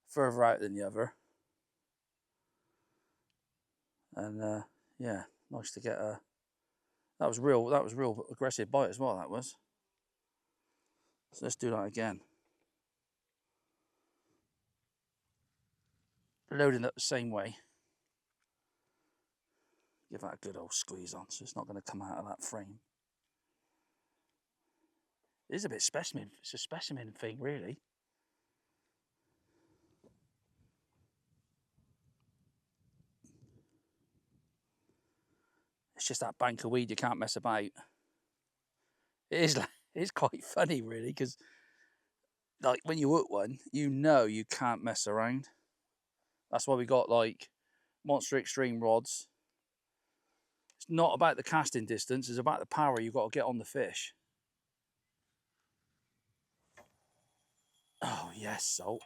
further out than the other, and yeah, nice to get a. That was real aggressive bite as well. That was. So let's do that again. Loading up the same way. Give that a good old squeeze on, so it's not going to come out of that frame. It is a bit specimen. It's a specimen thing, really. It's just that bank of weed you can't mess about. It's quite funny, really, because like when you hook one, you know you can't mess around. That's why we got like Monster Extreme rods. It's not about the casting distance, it's about the power you've got to get on the fish. Oh, yes, Salt.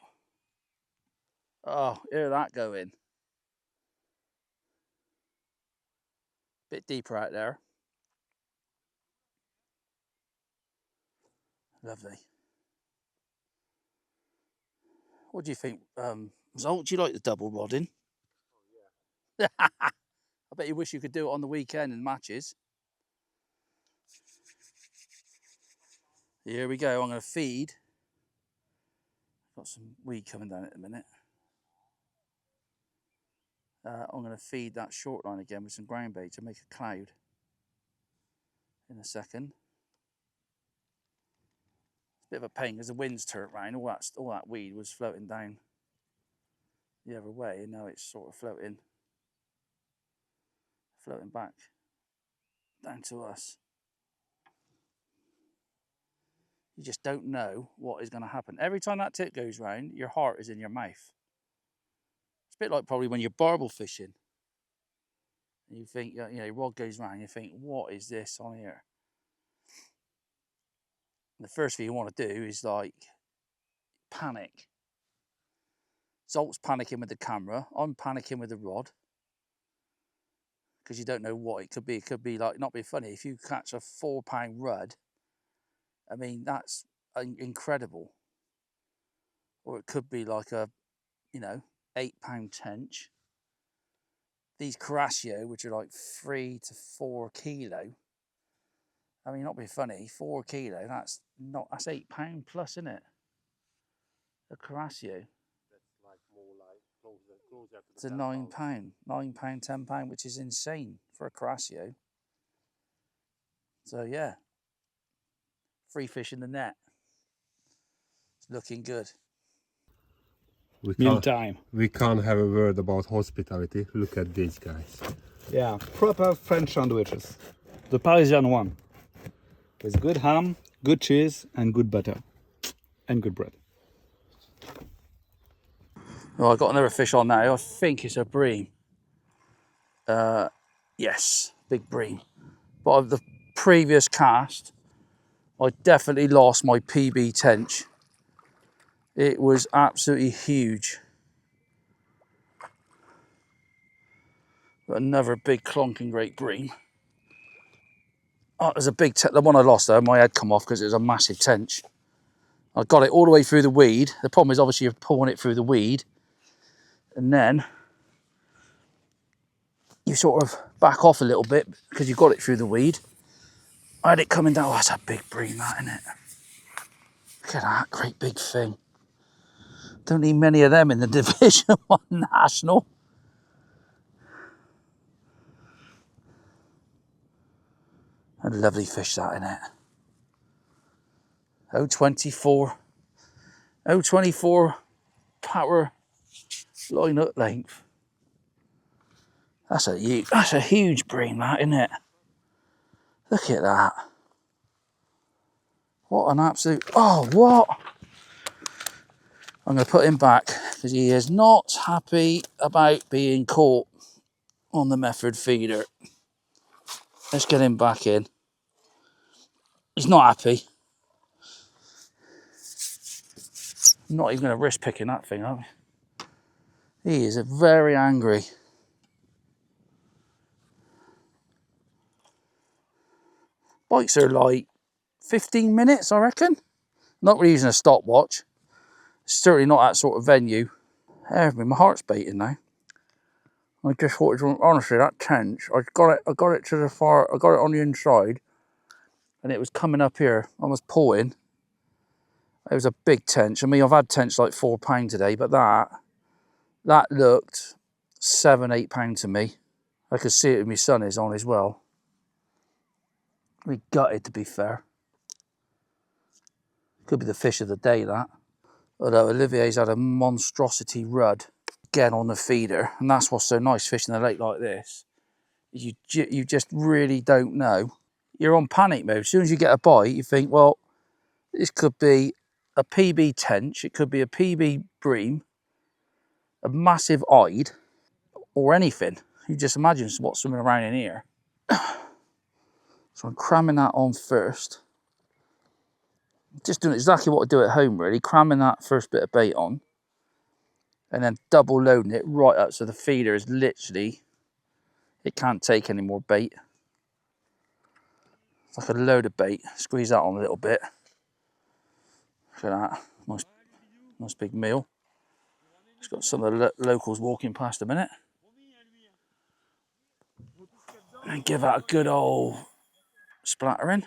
Oh, hear that going. Bit deeper out there. Lovely. What do you think, Zolt? Do you like the double rodding? Oh, yeah. I bet you wish you could do it on the weekend in matches. Here we go. I'm going to feed. Got some weed coming down at the minute. I'm going to feed that short line again with some ground bait to make a cloud in a second. It's a bit of a pain because the wind's turned round. All that weed was floating down the other way, and now it's sort of floating back down to us. You just don't know what is going to happen. Every time that tip goes round, your heart is in your mouth. It's a bit like probably when you're barbel fishing. And you think, you know, your rod goes round, you think, what is this on here? And the first thing you want to do is like panic. Zolt's panicking with the camera. I'm panicking with the rod. Because you don't know what it could be. It could be like, not be funny, if you catch a 4-pound rudd, I mean, that's incredible. Or it could be like a, you know, 8-pound tench. These Coarse, which are like 3 to 4 kilo. I mean, not be funny, 4 kilo, that's 8 pound plus, isn't it? A Coarse. That's like more like closer to it's a 9 pound, 10 pound, which is insane for a Coarse. So yeah, free fish in the net. It's looking good. We can't have a word about hospitality. Look at these guys. Yeah, proper French sandwiches. The Parisian one. With good ham, good cheese, and good butter. And good bread. Well, I've got another fish on now. I think it's a bream. Yes, big bream. But of the previous cast, I definitely lost my PB tench. It was absolutely huge. Got another big clonking great bream. Oh, there's a big, the one I lost though, my head come off because it was a massive tench. I got it all the way through the weed. The problem is obviously you're pulling it through the weed and then you sort of back off a little bit because you got it through the weed. I had it coming down. Oh, that's a big bream, that, isn't it? Look at that great big thing. Don't need many of them in the Division 1 National. A lovely fish, that, isn't it? 024 power line hook length. That's a huge bream, that, isn't it? Look at that. What an absolute, oh, what? I'm going to put him back because he is not happy about being caught on the method feeder. Let's get him back in. He's not happy. I'm not even going to risk picking that thing up. He is very angry. Bites are like 15 minutes, I reckon. Not really using a stopwatch. Certainly not that sort of venue. My heart's beating now. I just thought, honestly, that tench, I got it to the far, I got it on the inside, and it was coming up here. I was pulling. It was a big tench. I mean, I've had tench like £4 today, but that looked £7-8 to me. I could see it with my son is on as well. We gutted, to be fair. Could be the fish of the day, that. Although Olivier's had a monstrosity rud again on the feeder, and that's what's so nice fishing a lake like this. You just really don't know. You're on panic mode. As soon as you get a bite, you think, well, this could be a PB tench, it could be a PB bream, a massive eyed, or anything. You just imagine what's swimming around in here. So I'm cramming that on first. Just doing exactly what I do at home, really. Cramming that first bit of bait on. And then double loading it right up so the feeder is literally, it can't take any more bait. It's like a load of bait. Squeeze that on a little bit. Look at that. Nice big meal. It's got some of the locals walking past a minute. And give that a good old splattering.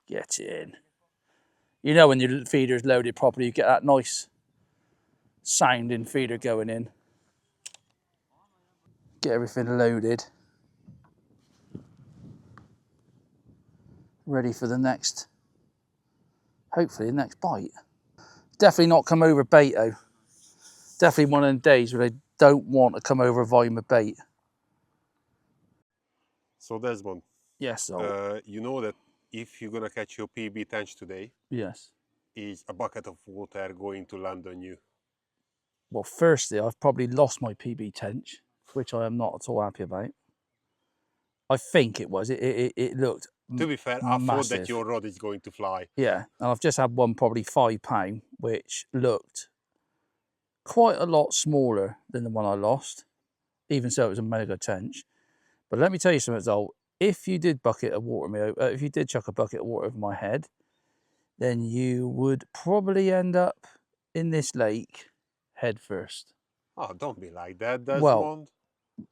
Get in. You know when your feeder is loaded properly, you get that nice sounding feeder going in. Get everything loaded. Ready for the next, hopefully the next bite. Definitely not come over bait though. Definitely one of them days where they don't want to come over a volume of bait. So Desmond, Yes, you know that if you're gonna catch your PB tench today, yes. is a bucket of water going to land on you? Well, firstly, I've probably lost my PB tench, which I am not at all happy about. I think it was. It looked To be fair, massive. I thought that your rod is going to fly. Yeah, and I've just had one probably £5, which looked quite a lot smaller than the one I lost. Even so, it was a mega tench. But let me tell you something, Zol. If you did chuck a bucket of water over my head, then you would probably end up in this lake head first. Oh, don't be like that, Desmond. Well,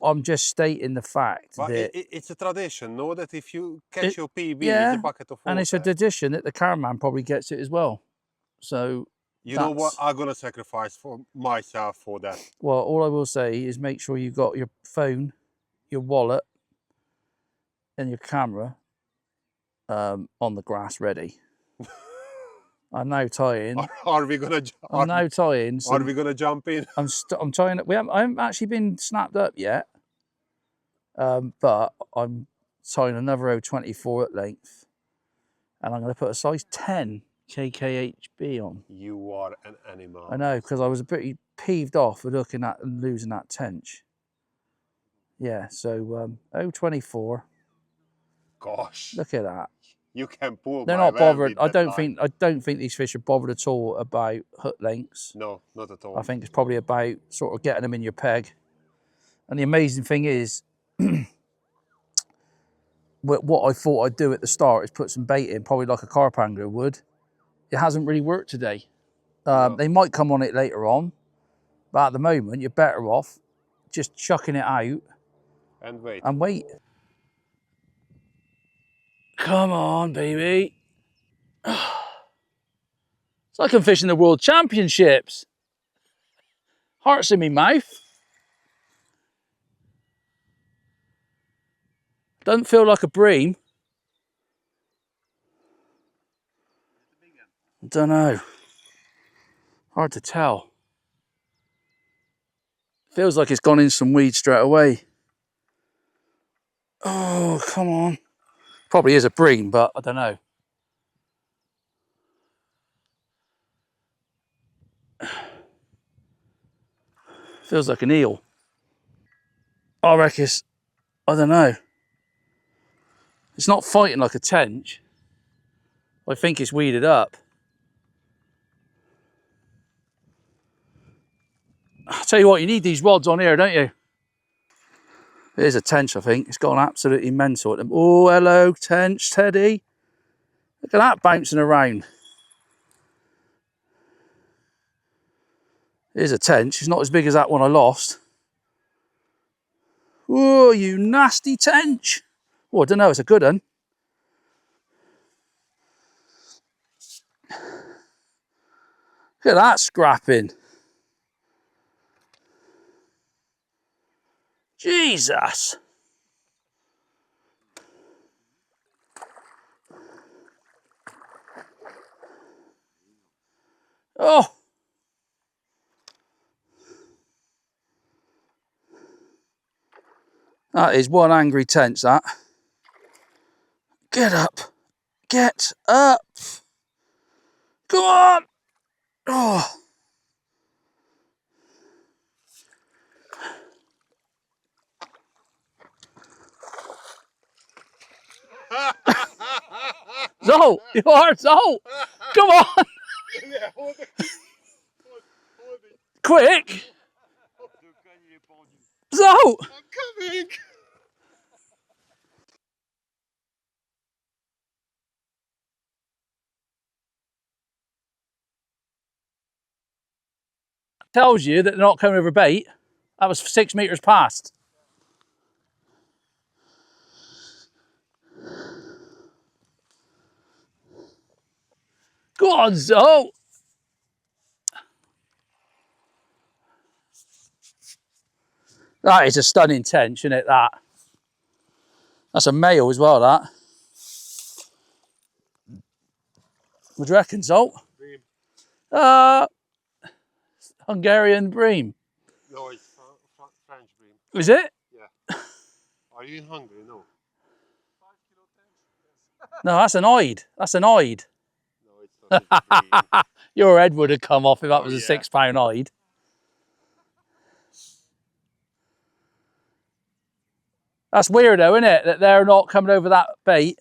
I'm just stating the fact but that it's a tradition, no? That if you catch your PB, it's a bucket of water. And it's a tradition that the cameraman probably gets it as well. So you know what? I'm gonna sacrifice for myself for that. Well, all I will say is make sure you've got your phone, your wallet, and your camera on the grass ready. I'm now tying. Are we gonna? I'm now tying. Are we gonna jump in? I'm tying. I haven't actually been snapped up yet, but I'm tying another 024 at length, and I'm going to put a size 10 KKHB on. You are an animal. I know, because I was a bit peeved off with looking at and losing that tench. Yeah, so 024. Gosh. Look at that. You can pull. They're not bothered. I don't think these fish are bothered at all about hook lengths. No, not at all. I think it's probably about sort of getting them in your peg And the amazing thing is, what I thought I'd do at the start is put some bait in, probably like a carp angler would. It hasn't really worked today. No. They might come on it later on, but at the moment, you're better off just chucking it out And wait. and wait. Come on, baby. It's like I'm fishing the World Championships. Heart's in me mouth. Doesn't feel like a bream. Don't know. Hard to tell. Feels like it's gone in some weed straight away. Oh, come on. Probably is a bream, but I don't know. Feels like an eel. I reckon it's, I don't know. It's not fighting like a tench. I think it's weeded up. I'll tell you what, you need these rods on here, don't you? It is a tench, I think. It's gone absolutely mental at them. Oh, hello, tench, Teddy. Look at that bouncing around. It is a tench. It's not as big as that one I lost. Oh, you nasty tench. Oh, I don't know. It's a good one. Look at that scrapping. Jesus. Oh. That is one angry tench, that. Get up. Get up. Come on. Oh. Zo, you are Zo. Come on. Quick. Zo. I'm coming. Tells you that they're not coming over bait. That was 6 meters past. Go on, Zo. That is a stunning tench, isn't it, that? That's a male as well, that. What do you reckon, Zo? Bream. Hungarian bream. No, it's French bream. Is it? Yeah. Are you in Hungary? No. No, that's an oid. That's an oid. No, it's not. It's a bream. Your head would have come off if that was a yeah. 6 pound oid. That's weird though, isn't it? That they're not coming over that bait.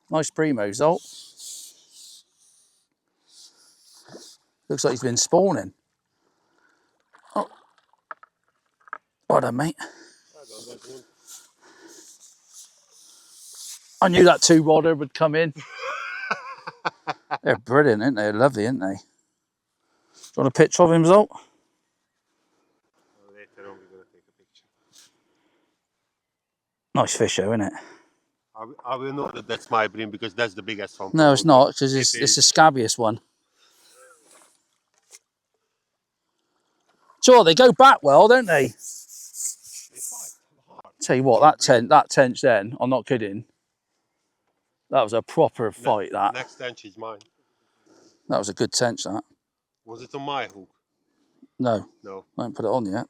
Nice primo, Zolt. Looks like he's been spawning. Oh. Well done, mate. I knew that 2-rodder would come in. They're brilliant, aren't they? They're lovely, aren't they? Do you want a picture of him, Zolt? Later on, we're going to take a picture. Nice fish, though, isn't it? I will know that that's my bream because that's the biggest one. No, it's not, because it's the scabbiest one. Sure, they go back well, don't they? Tell you what, that tench then, I'm not kidding. That was a proper fight, that. Next tench is mine. That was a good tench, that. Was it on my hook? No. No. I haven't put it on yet.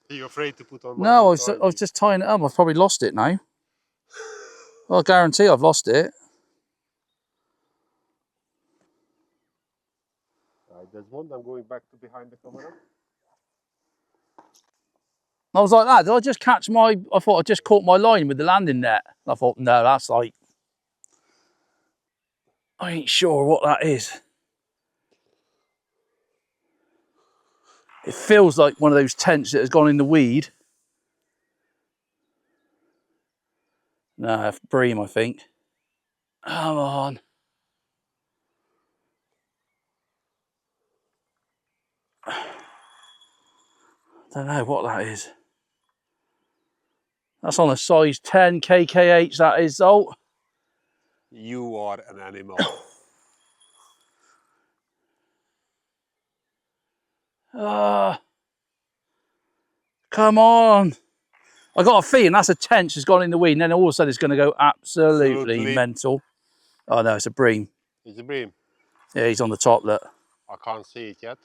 Are you afraid to put on my No, I hook? was just tying it up. I've probably lost it now. Well, I guarantee I've lost it. Right, there's one. I'm going back to behind the camera. I was like that. Did I just catch my... I thought I just caught my line with the landing net. I thought, no, that's like... I ain't sure what that is. It feels like one of those tench that has gone in the weed. Nah, bream, I think. Come on. Don't know what that is. That's on a size 10 KKH, that is, Zolt. You are an animal. Come on. I got a feeling that's a tench has gone in the weed, and then all of a sudden it's going to go absolutely mental. Oh no, it's a bream. It's a bream. Yeah, he's on the top, look. I can't see it yet.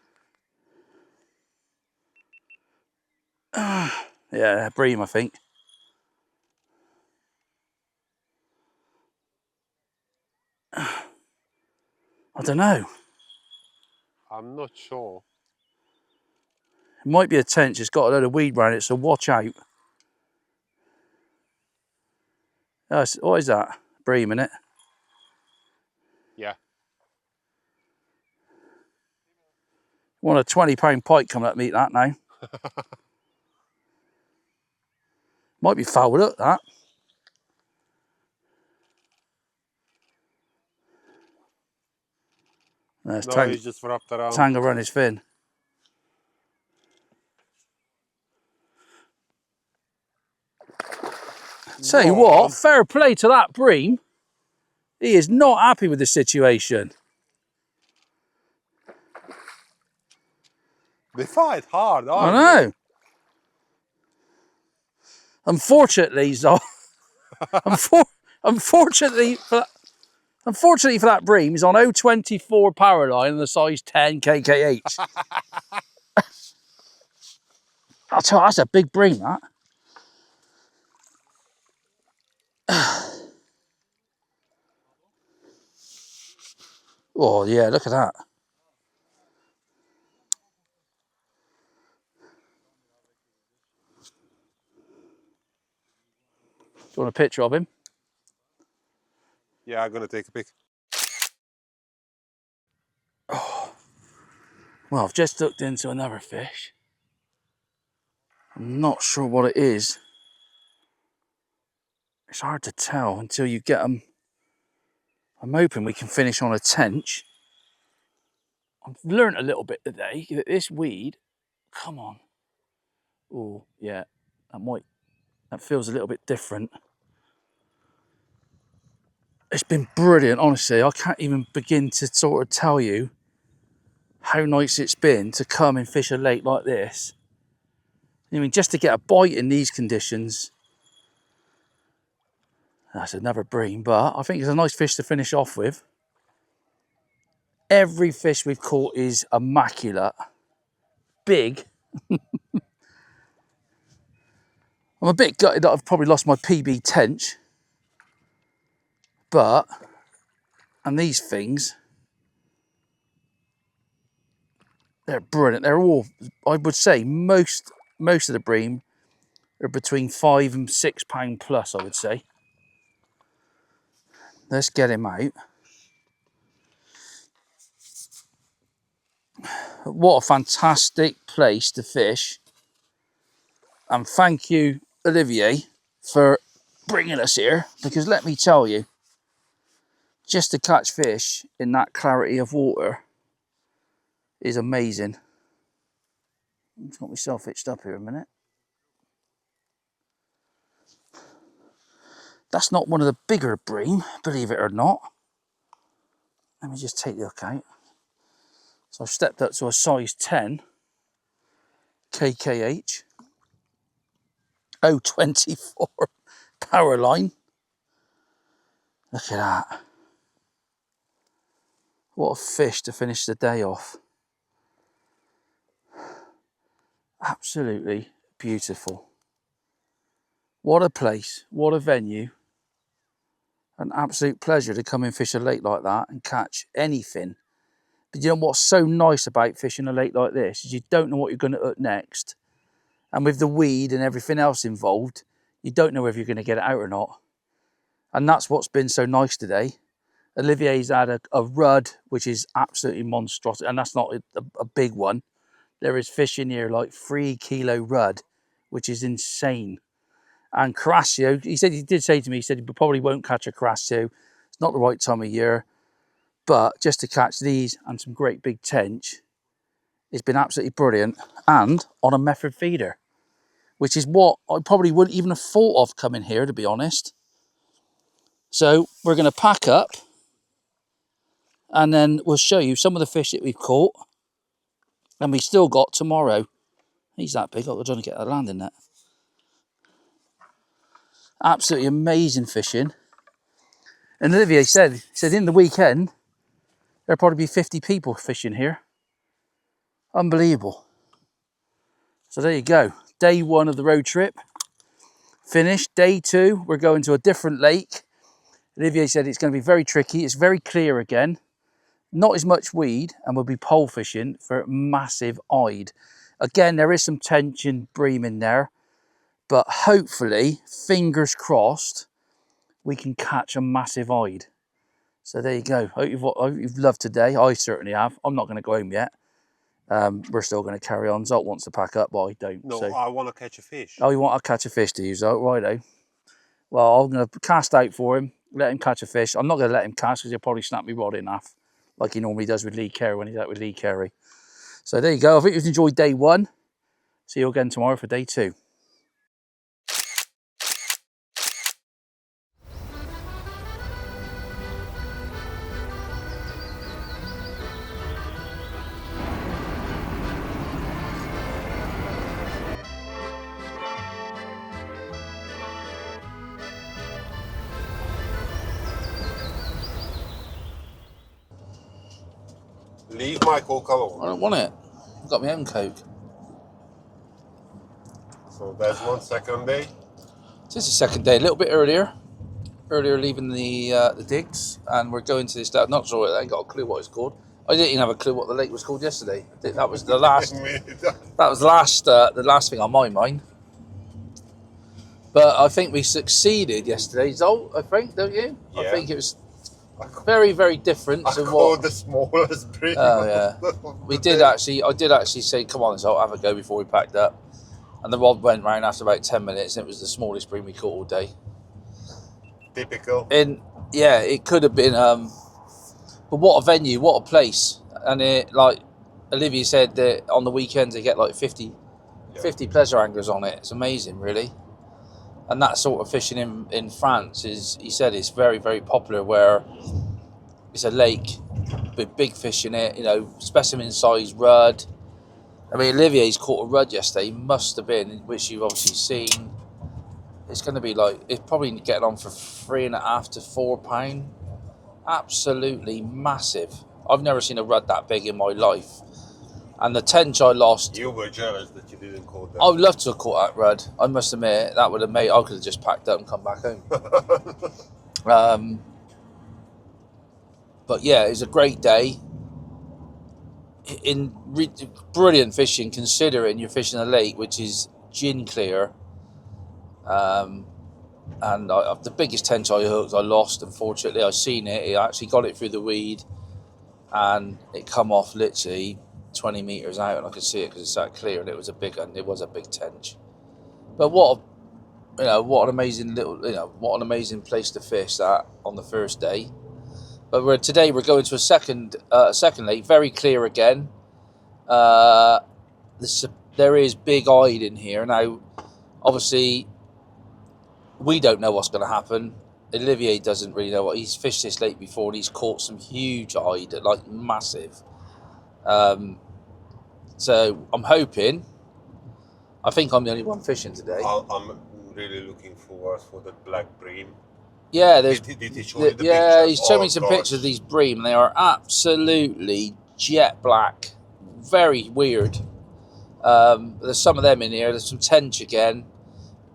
Yeah, bream, I think. I don't know. I'm not sure. It might be a tench. It's got a load of weed around it, so watch out. Oh, what is that? Bream, innit? Yeah. Want a £20 pike coming up meat that now. Might be fouled up, that. There's No, he's just wrapped around. Tango run his fin. Tell you what, fair play to that bream. He is not happy with the situation. They fight hard, aren't I know. Unfortunately, unfortunately for that bream, he's on 024 power line and the size 10 KKH. I'll tell you, that's a big bream, that. Oh yeah, look at that. Do you want a picture of him? Yeah, I'm gonna take a pic. Oh. Well, I've just hooked into another fish. I'm not sure what it is. It's hard to tell until you get them. I'm hoping we can finish on a tench. I've learnt a little bit today that this weed, come on. Oh, yeah, that feels a little bit different. It's been brilliant, honestly. I can't even begin to sort of tell you how nice it's been to come and fish a lake like this. I mean, just to get a bite in these conditions. That's another bream, but I think it's a nice fish to finish off with. Every fish we've caught is immaculate. Big. I'm a bit gutted that I've probably lost my PB tench. And these things, they're brilliant. They're all, I would say, most of the bream are between £5 and £6 plus, I would say. Let's get him out. What a fantastic place to fish. And thank you, Olivier, for bringing us here. Because let me tell you, just to catch fish in that clarity of water is amazing. I've got myself hitched up here a minute. That's not one of the bigger bream, believe it or not. Let me just take the hook out. So I've stepped up to a size 10 KKH. 024 power line. Look at that. What a fish to finish the day off. Absolutely beautiful. What a place, what a venue. An absolute pleasure to come and fish a lake like that and catch anything. But you know what's so nice about fishing a lake like this is you don't know what you're going to hook next. And with the weed and everything else involved, you don't know whether you're going to get it out or not. And that's what's been so nice today. Olivier's had a rudd, which is absolutely monstrous, and that's not a big one. there is fish in here like 3 kilo rudd, which is insane. And Coarse, he did say to me, he said he probably won't catch a Coarse. It's not the right time of year, but just to catch these and some great big tench, it's been absolutely brilliant. And on a method feeder, which is what I probably wouldn't even have thought of coming here, to be honest. So we're going to pack up and then we'll show you some of the fish that we've caught. And we still got tomorrow. He's that big, I'm trying to get a landing net. Absolutely amazing fishing. And Olivier said in the weekend, there'll probably be 50 people fishing here. Unbelievable. So there you go. Day 1 of the road trip finished. Day 2, we're going to a different lake. Olivier said it's going to be very tricky. It's very clear again. Not as much weed, and we'll be pole fishing for massive eyed. Again, there is some tench and bream in there, but hopefully, fingers crossed, we can catch a massive eyed. So there you go. Hope you've loved today. I certainly have. I'm not going to go home yet. We're still going to carry on. Zolt wants to pack up, but I don't. No, so. I want to catch a fish. Oh, you want to catch a fish, do you, Zolt? Righto. Well, I'm going to cast out for him, let him catch a fish. I'm not going to let him cast because he'll probably snap me rod in half, like he normally does with Lee Carey when he's out with Lee Carey. So there you go. I think you've enjoyed day 1. See you again tomorrow for day 2. Leave my Coke alone. I don't want it. I've got my own Coke. So that's 1 second day. Just a second day, a little bit earlier. Earlier leaving the digs, and we're going to this. I'm not sure. I ain't got a clue what it's called. I didn't even have a clue what the lake was called yesterday. That was the last. That was the last thing on my mind. But I think we succeeded yesterday, Zolt. I think, don't you? Yeah. I think it was very, very different to what. The smallest bream. Oh yeah. I did actually say, come on, Zolt, have a go before we packed up. And the rod went round after about 10 minutes, and it was the smallest bream we caught all day. Typical. And yeah, it could have been. But what a venue, what a place. And it, like Olivier said, that on the weekends they get like 50 pleasure anglers on it. It's amazing, really. And that sort of fishing in France he said it's very, very popular, where it's a lake with big fish in it, specimen size rudd. I mean, Olivier's caught a rudd yesterday, must have been, which you've obviously seen. It's going to be like, it's probably getting on for £3.5 to £4. Absolutely massive. I've never seen a rudd that big in my life. And the tench I lost. You were jealous that you didn't call that. I would love to have caught that rudd. I must admit, that would have made. I could have just packed up and come back home. But yeah, it was a great day. Brilliant fishing, considering you're fishing a lake which is gin clear. And the biggest tench I hooked, I lost. Unfortunately, I seen it. I actually got it through the weed, and it come off literally 20 meters out, and I could see it because it's that clear, and it was a big one. It was a big tench. But what an amazing what an amazing place to fish that on the first day. But today we're going to a second lake, very clear again. There is big eyed in here now. Obviously, we don't know what's going to happen. Olivier doesn't really know he's fished this lake before, and he's caught some huge eyed, like massive. So I'm hoping. I think I'm the only one fishing today. I'm really looking forward for the black bream. Yeah, Did he show you the pictures? he's shown me some gosh. pictures of these bream. They are absolutely jet black, very weird. There's some of them in here. There's some tench again,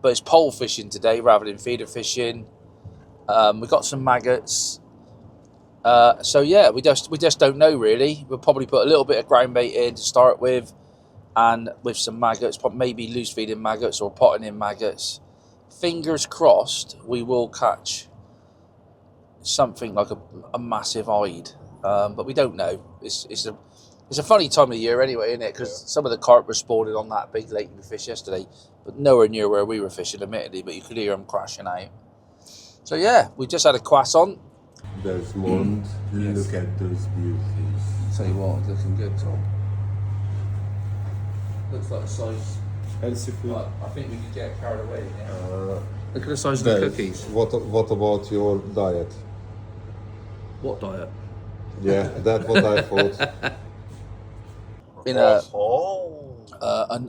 but it's pole fishing today rather than feeder fishing. We've got some maggots. So yeah, we just don't know really. We'll probably put a little bit of ground bait in to start with, and with some maggots, maybe loose feeding maggots or potting in maggots. Fingers crossed, we will catch something like a massive eyed, but we don't know. It's It's a funny time of year anyway, isn't it? Because some of the carp were spawning on that big lake we fished yesterday, but nowhere near where we were fishing, admittedly, but you could hear them crashing out. So yeah, we just had a Coarse on. Desmond, look at those beauties. Tell you what, it's looking good, Tom. Looks like the size. Healthy food. I think we could get carried away. Yeah. Look at the size of the Des, cookies. what about your diet? What diet? Yeah, that's what I thought. In an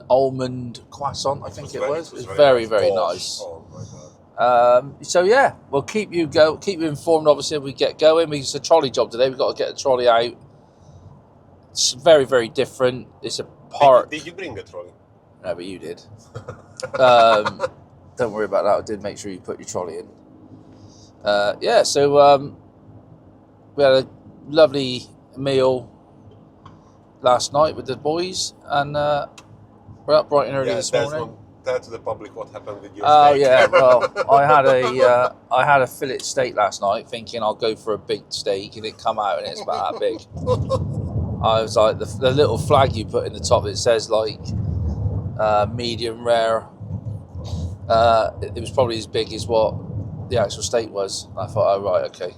almond croissant, I think it was. It was very, very nice. Oh my god. So yeah, we'll keep you informed. Obviously, if we get going. It's a trolley job today. We've got to get the trolley out. It's very, very different. It's a park. Did you bring the trolley? No, but you did. Don't worry about that. I did make sure you put your trolley in. Yeah, so we had a lovely meal last night with the boys, and we're up bright and early this morning. Tell to the public what happened with your Oh steak. yeah, well, I had a fillet steak last night, thinking I'll go for a big steak, and it come out and it's about that big. I was like, the little flag you put in the top, it says like medium rare. It was probably as big as what the actual steak was. And I thought, oh right, okay.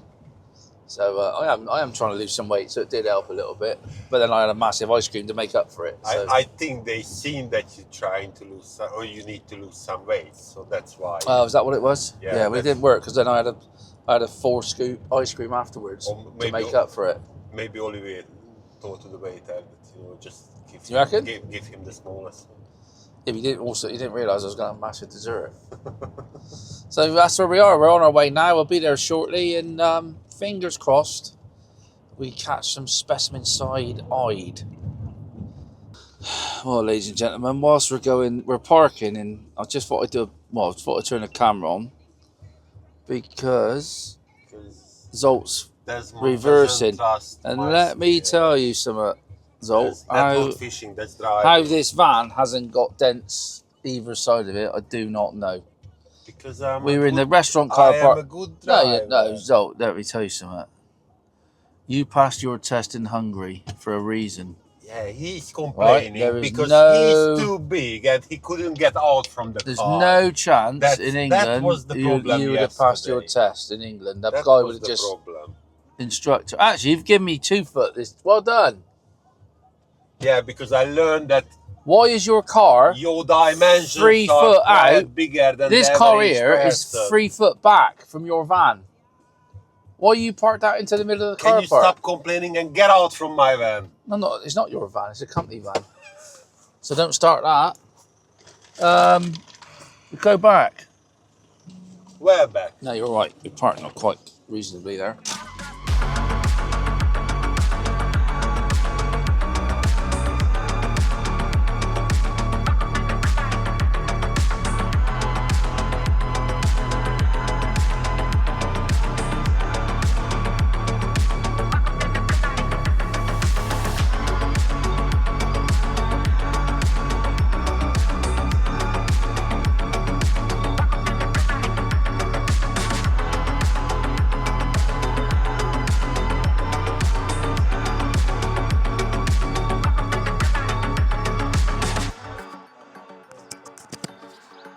So I am trying to lose some weight, so it did help a little bit. But then I had a massive ice cream to make up for it. So. I think they seen that you're trying to lose some, or you need to lose some weight, so that's why. Oh, is that what it was? Yeah, but it didn't work because then I had a 4-scoop ice cream afterwards to make up for it. Maybe Olivier told to the waiter that just You reckon? give him the smallest. Yeah, he didn't realise I was going to have a massive dessert. So that's where we are. We're on our way now. We'll be there shortly, and fingers crossed we catch some specimen side-eyed. Well, ladies and gentlemen, whilst we're parking, and I just thought I'd turn the camera on because Zolt's reversing, and let me tell you something, Zolt, how this van hasn't got dents either side of it, I do not know. Because we were in the restaurant car park. I am a good driver. No, Zolt, let me tell you something. You passed your test in Hungary for a reason. Yeah, he's complaining because he's too big and he couldn't get out from the There's car. no chance in England that was the problem you would have passed your test in England. That guy would have just problem. Instructor. Actually, you've given me 2 foot. Well done. Yeah, because I learned that. Why is your car your dimensions 3 foot out? Bigger than this car here is 3 foot back from your van. Why you parked out into the middle of the car park? Can you stop complaining and get out from my van? No, it's not your van. It's a company van. So don't start that. Go back. Where back? No, you're right. You're parked not quite reasonably there.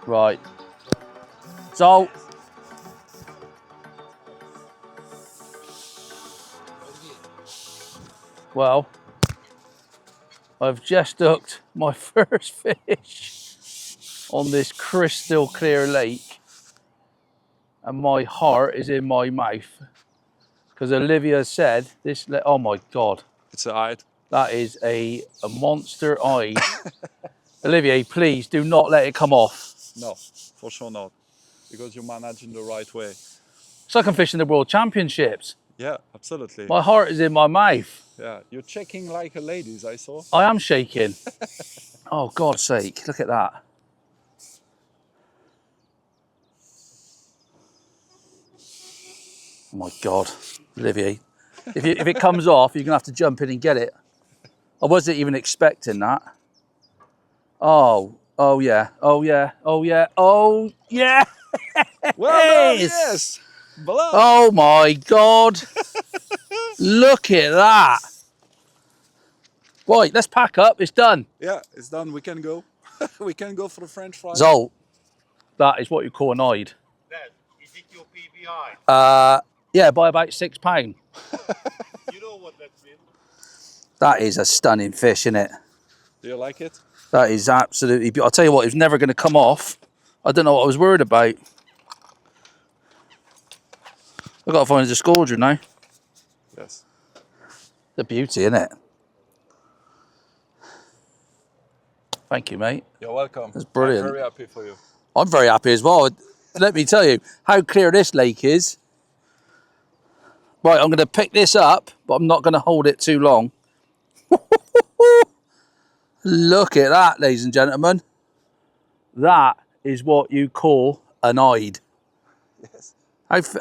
Right. So, well, I've just hooked my first fish on this crystal clear lake, and my heart is in my mouth because Olivia said this. Oh my God! It's an eye. That is a monster eye. Olivier, please do not let it come off. No, for sure not, because you manage in the right way. It's like I'm fishing the World Championships. Yeah, absolutely. My heart is in my mouth. Yeah, you're checking like a ladies, I saw. I am shaking. Oh, God's sake, look at that. Oh my God, Olivier. If it comes off, you're going to have to jump in and get it. I wasn't even expecting that. Oh yeah, oh yeah, oh yeah, oh yeah. Well done, yes. Blah. Oh my God. Look at that. Right, let's pack up. It's done. Yeah, it's done. We can go. We can go for the French fries. Zolt, that is what you call an hide. Is it your PBI? Yeah, by about £6. You know what that means? That is a stunning fish, isn't it? Do you like it? That is absolutely beautiful. I'll tell you what, it was never going to come off. I don't know what I was worried about. I've got to find a disgorger now. Yes. The beauty, isn't it? Thank you, mate. You're welcome. That's brilliant. I'm very happy for you. I'm very happy as well. Let me tell you how clear this lake is. Right, I'm going to pick this up, but I'm not going to hold it too long. Look at that, ladies and gentlemen. That is what you call an hide. Yes.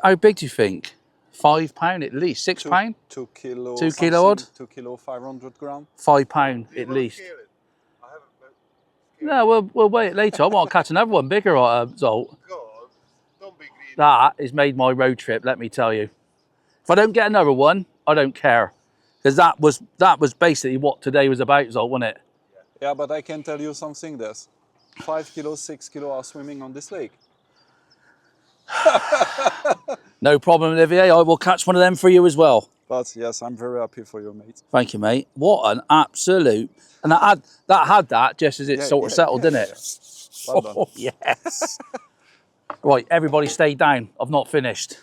How big do you think? £5 at least? £6? 2 kilo. 2 kilo odd? 2 kilo, 500 grams. £5 at least. No, we'll wait later. I want to catch another one bigger, Zolt. Don't be greedy. That has made my road trip, let me tell you. If I don't get another one, I don't care. Because that was basically what today was about, Zolt, wasn't it? Yeah, but I can tell you something, Des. 5 kilos, 6 kilos are swimming on this lake. No problem, Olivier. I will catch one of them for you as well. But yes, I'm very happy for you, mate. Thank you, mate. What an absolute... And that had that just as it sort of settled, didn't it? Yeah. Well done. Oh, yes. Right, everybody stay down. I've not finished.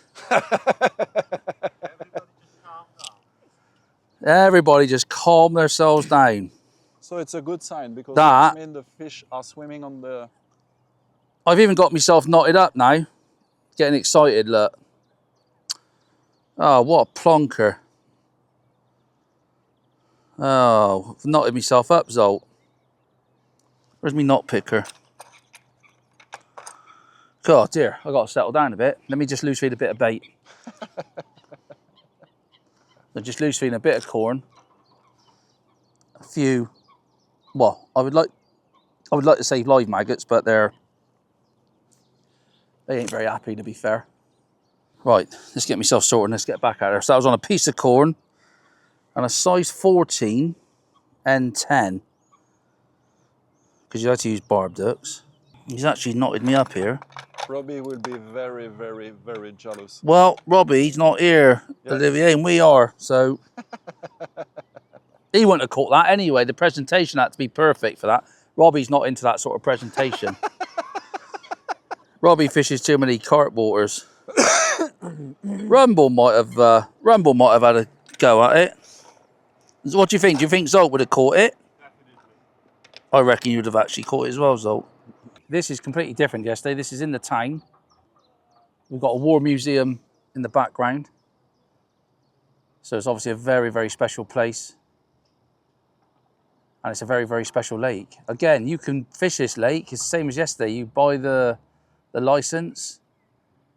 Everybody just calm themselves down. So it's a good sign because That- that means the fish are swimming on the... I've even got myself knotted up now. Getting excited, look. Oh, what a plonker. Oh, I've knotted myself up, Zolt. Where's me knot picker? God, dear, I've got to settle down a bit. Let me just loose feed a bit of bait. So just loose feeding a bit of corn. A few, well, I would like to say live maggots, but they ain't very happy, to be fair. Right, let's get myself sorted and let's get back at her. So that was on a piece of corn and a size 14 N10. Because you had to use barbed hooks. He's actually knotted me up here. Robbie will be very, very, very jealous. Well, Robbie's not here, Yes. Olivier, and we are, so... He wouldn't have caught that anyway. The presentation had to be perfect for that. Robbie's not into that sort of presentation. Robbie fishes too many carp waters. Rumble might have had a go at it. What do you think? Do you think Zolt would have caught it? Definitely. I reckon you'd have actually caught it as well, Zolt. This is completely different yesterday. This is in the town. We've got a war museum in the background. So it's obviously a very, very special place. And it's a very, very special lake. Again, you can fish this lake. It's the same as yesterday. You buy the license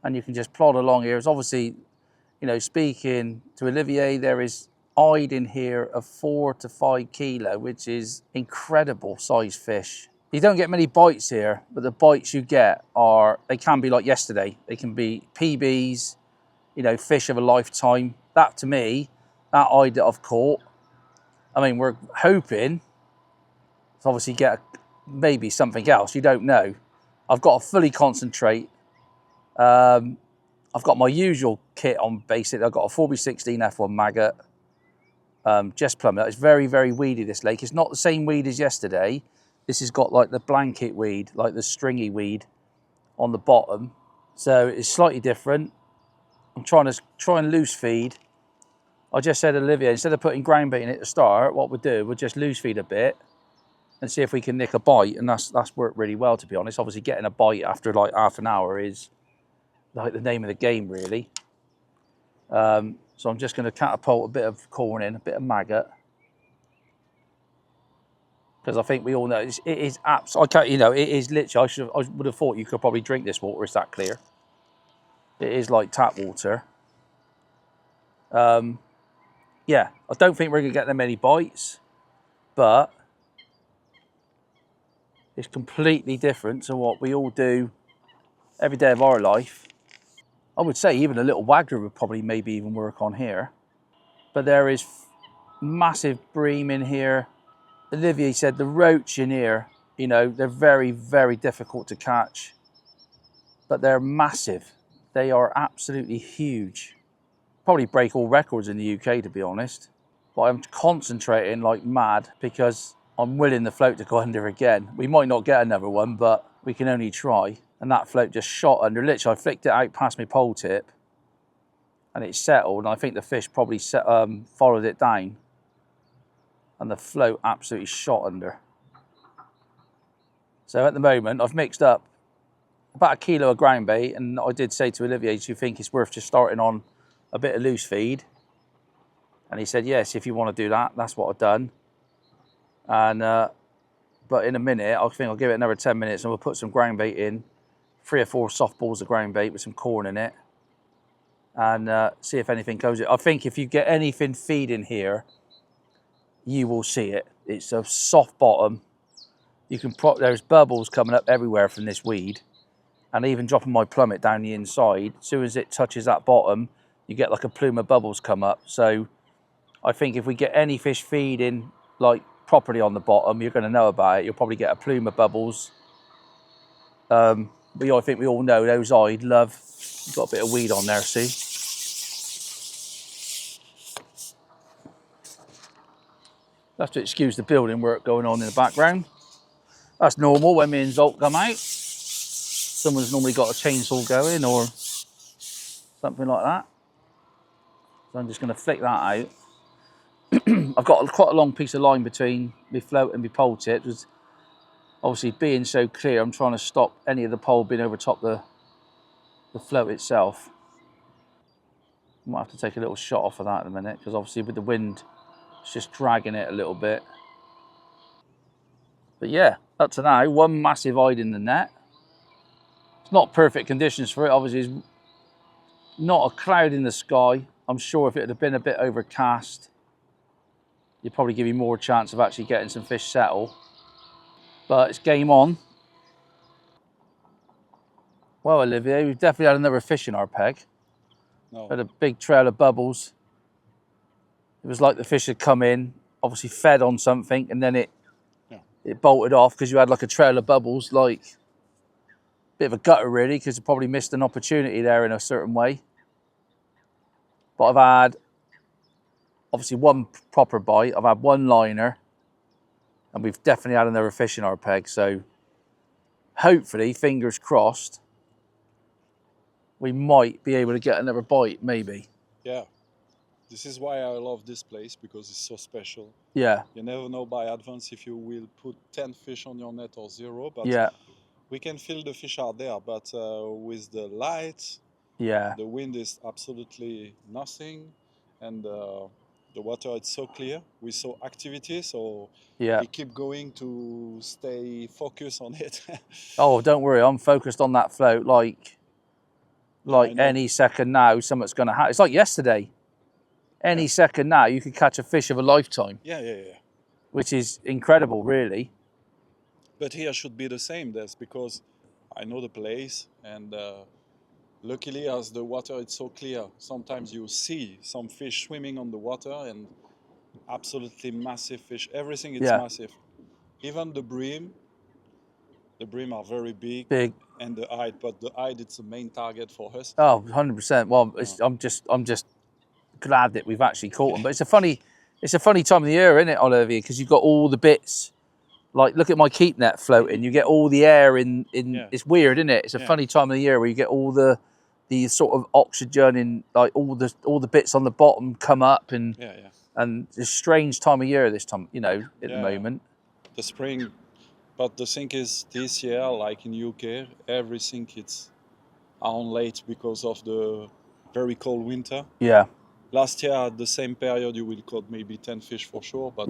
and you can just plod along here. It's obviously, you know, speaking to Olivier, there is hide in here of 4 to 5 kilo, which is incredible size fish. You don't get many bites here, but the bites you get they can be like yesterday. They can be PBs, you know, fish of a lifetime. That to me, that hide that I've caught, I mean, we're hoping to obviously get maybe something else. You don't know. I've got to fully concentrate. I've got my usual kit on basic. I've got a 4B16 F1 maggot. Just plummet. It's very, very weedy, this lake. It's not the same weed as yesterday. This has got like the blanket weed, like the stringy weed on the bottom. So it's slightly different. I'm trying and loose feed. I just said to Olivier, instead of putting ground bait in at the start, what we'll do, we'll just loose feed a bit and see if we can nick a bite. And that's worked really well, to be honest. Obviously getting a bite after like half an hour is like the name of the game, really. So I'm just going to catapult a bit of corn in, a bit of maggot. Because I think we all know it is absolutely, you know, it is literally, I would have thought you could probably drink this water, it's that clear. It is like tap water. Yeah, I don't think we're going to get that many bites, but it's completely different to what we all do every day of our life. I would say even a little waggler would probably maybe even work on here. But there is massive bream in here. Olivier said the roach in here, you know, they're very, very difficult to catch, but they're massive. They are absolutely huge. Probably break all records in the UK, to be honest. But I'm concentrating like mad because I'm willing the float to go under again. We might not get another one, but we can only try. And that float just shot under. Literally, I flicked it out past my pole tip and it settled. And I think the fish probably followed it down. And the float absolutely shot under. So at the moment, I've mixed up about 1 kilo of ground bait. And I did say to Olivier, do you think it's worth just starting on a bit of loose feed? And he said, yes, if you want to do that, that's what I've done. And but in a minute, I think I'll give it another 10 minutes and we'll put some ground bait in, 3 or 4 soft balls of ground bait with some corn in it, and see if anything goes in. I think if you get anything feeding here, you will see it. It's a soft bottom. You can there's bubbles coming up everywhere from this weed, and even dropping my plummet down the inside, as soon as it touches that bottom, you get like a plume of bubbles come up. So I think if we get any fish feeding like properly on the bottom, you're going to know about it. You'll probably get a plume of bubbles. But I think we all know those I'd love. You've got a bit of weed on there, see? Have to excuse the building work going on in the background. That's normal when me and Zolt come out. Someone's normally got a chainsaw going or something like that. So I'm just going to flick that out. I've got quite a long piece of line between my float and my pole tip. Because obviously being so clear, I'm trying to stop any of the pole being over top the float itself. I might have to take a little shot off of that in a minute, because obviously with the wind, it's just dragging it a little bit. But yeah, up to now, one massive hide in the net. It's not perfect conditions for it. Obviously, it's not a cloud in the sky. I'm sure if it had been a bit overcast, you'd probably give you more chance of actually getting some fish settle. But it's game on. Well, Olivier, we've definitely had another fish in our peg. No. Had a big trail of bubbles. It was like the fish had come in, obviously fed on something, and then it bolted off because you had like a trail of bubbles, like a bit of a gutter really, because you probably missed an opportunity there in a certain way. But I've had obviously one proper bite, I've had one liner, and we've definitely had another fish in our peg. So hopefully, fingers crossed, we might be able to get another bite, maybe. Yeah. This is why I love this place, because it's so special. Yeah. You never know by advance if you will put 10 fish on your net or 0, but Yeah. we can feel the fish out there. But with the light, Yeah. the wind is absolutely nothing, and the water is so clear with so activity, so Yeah. we keep going to stay focused on it. Oh, don't worry, I'm focused on that float like any second now something's going to happen. It's like yesterday. Any second now you could catch a fish of a lifetime. Yeah. Which is incredible, really. But here should be the same, Des, because I know the place, and luckily as the water is so clear, sometimes you see some fish swimming on the water, and absolutely massive fish. Everything is massive. Even the bream are very big. And the hide, but the hide it's the main target for us. Oh, 100%. Well, I'm just glad that we've actually caught them. But it's a funny time of the year, isn't it, Olivier? Because you've got all the bits. Like, look at my keep net floating. You get all the air in. It's weird, isn't it? It's a funny time of the year where you get all the sort of oxygen in, like all the bits on the bottom come up, and it's a strange time of year this time, you know, at the moment. The spring, but the thing is, this year, like in UK, everything it's on late because of the very cold winter. Yeah. Last year at the same period, you will caught maybe 10 fish for sure, but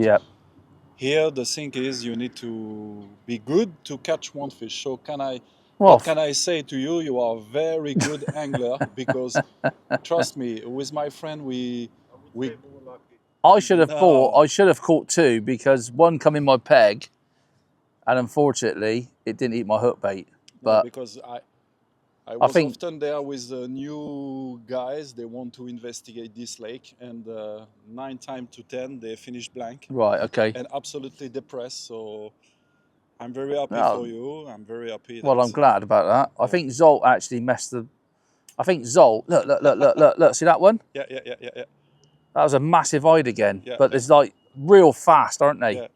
here the thing is you need to be good to catch one fish. So what can I say to you? You are a very good angler, because trust me, with my friend we I should have caught 2, because one come in my peg, and unfortunately it didn't eat my hook bait. But because I was think- often there with the new guys. They want to investigate this lake, and 9 times to 10 they finish blank Right, okay. and absolutely depressed. So I'm very happy Oh. for you. I'm very happy. Well, that- I'm glad about that. I think Zolt actually messed the... I think Zolt... Look. See that one? Yeah. That was a massive hide again. Yeah, But yeah. there's like real fast, aren't they? Yeah.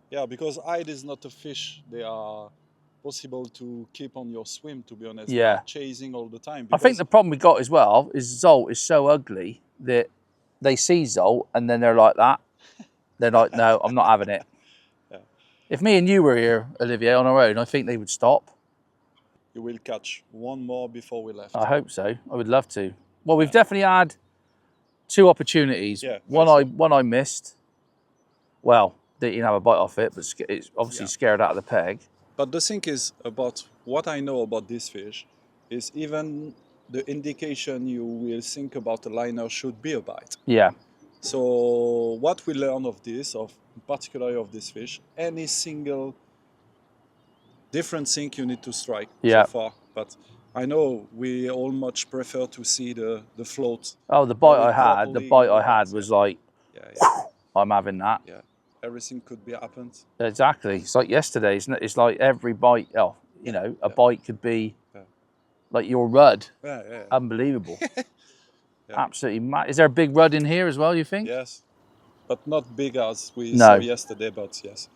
Yeah, because hide is not a fish. They are possible to keep on your swim, to be honest. They Yeah. are chasing all the time. I think the problem we got as well is Zolt is so ugly that they see Zolt and then they're like that. They're like, no, I'm not having it. Yeah. If me and you were here, Olivier, on our own, I think they would stop. You will catch one more before we left. I hope so. I would love to. Well, we've definitely had 2 opportunities. Yeah, One I missed. Well, didn't even have a bite off it, but it's obviously scared out of the peg. But the thing is about what I know about this fish is even the indication you will think about a liner should be a bite. Yeah, So what we learn of this, particularly of this fish, any single different thing you need to strike Yeah. so far. But I know we all much prefer to see the float. Oh, the bite Very I had, properly, was like, Yeah. I'm having that. Yeah. Everything could be happened. Exactly. It's like yesterday, isn't it? It's like every bite, a bite could be like your rudd. Yeah. Unbelievable. Absolutely mad. Is there a big rudd in here as well, you think? Yes. But not big as we No. saw yesterday, but yes.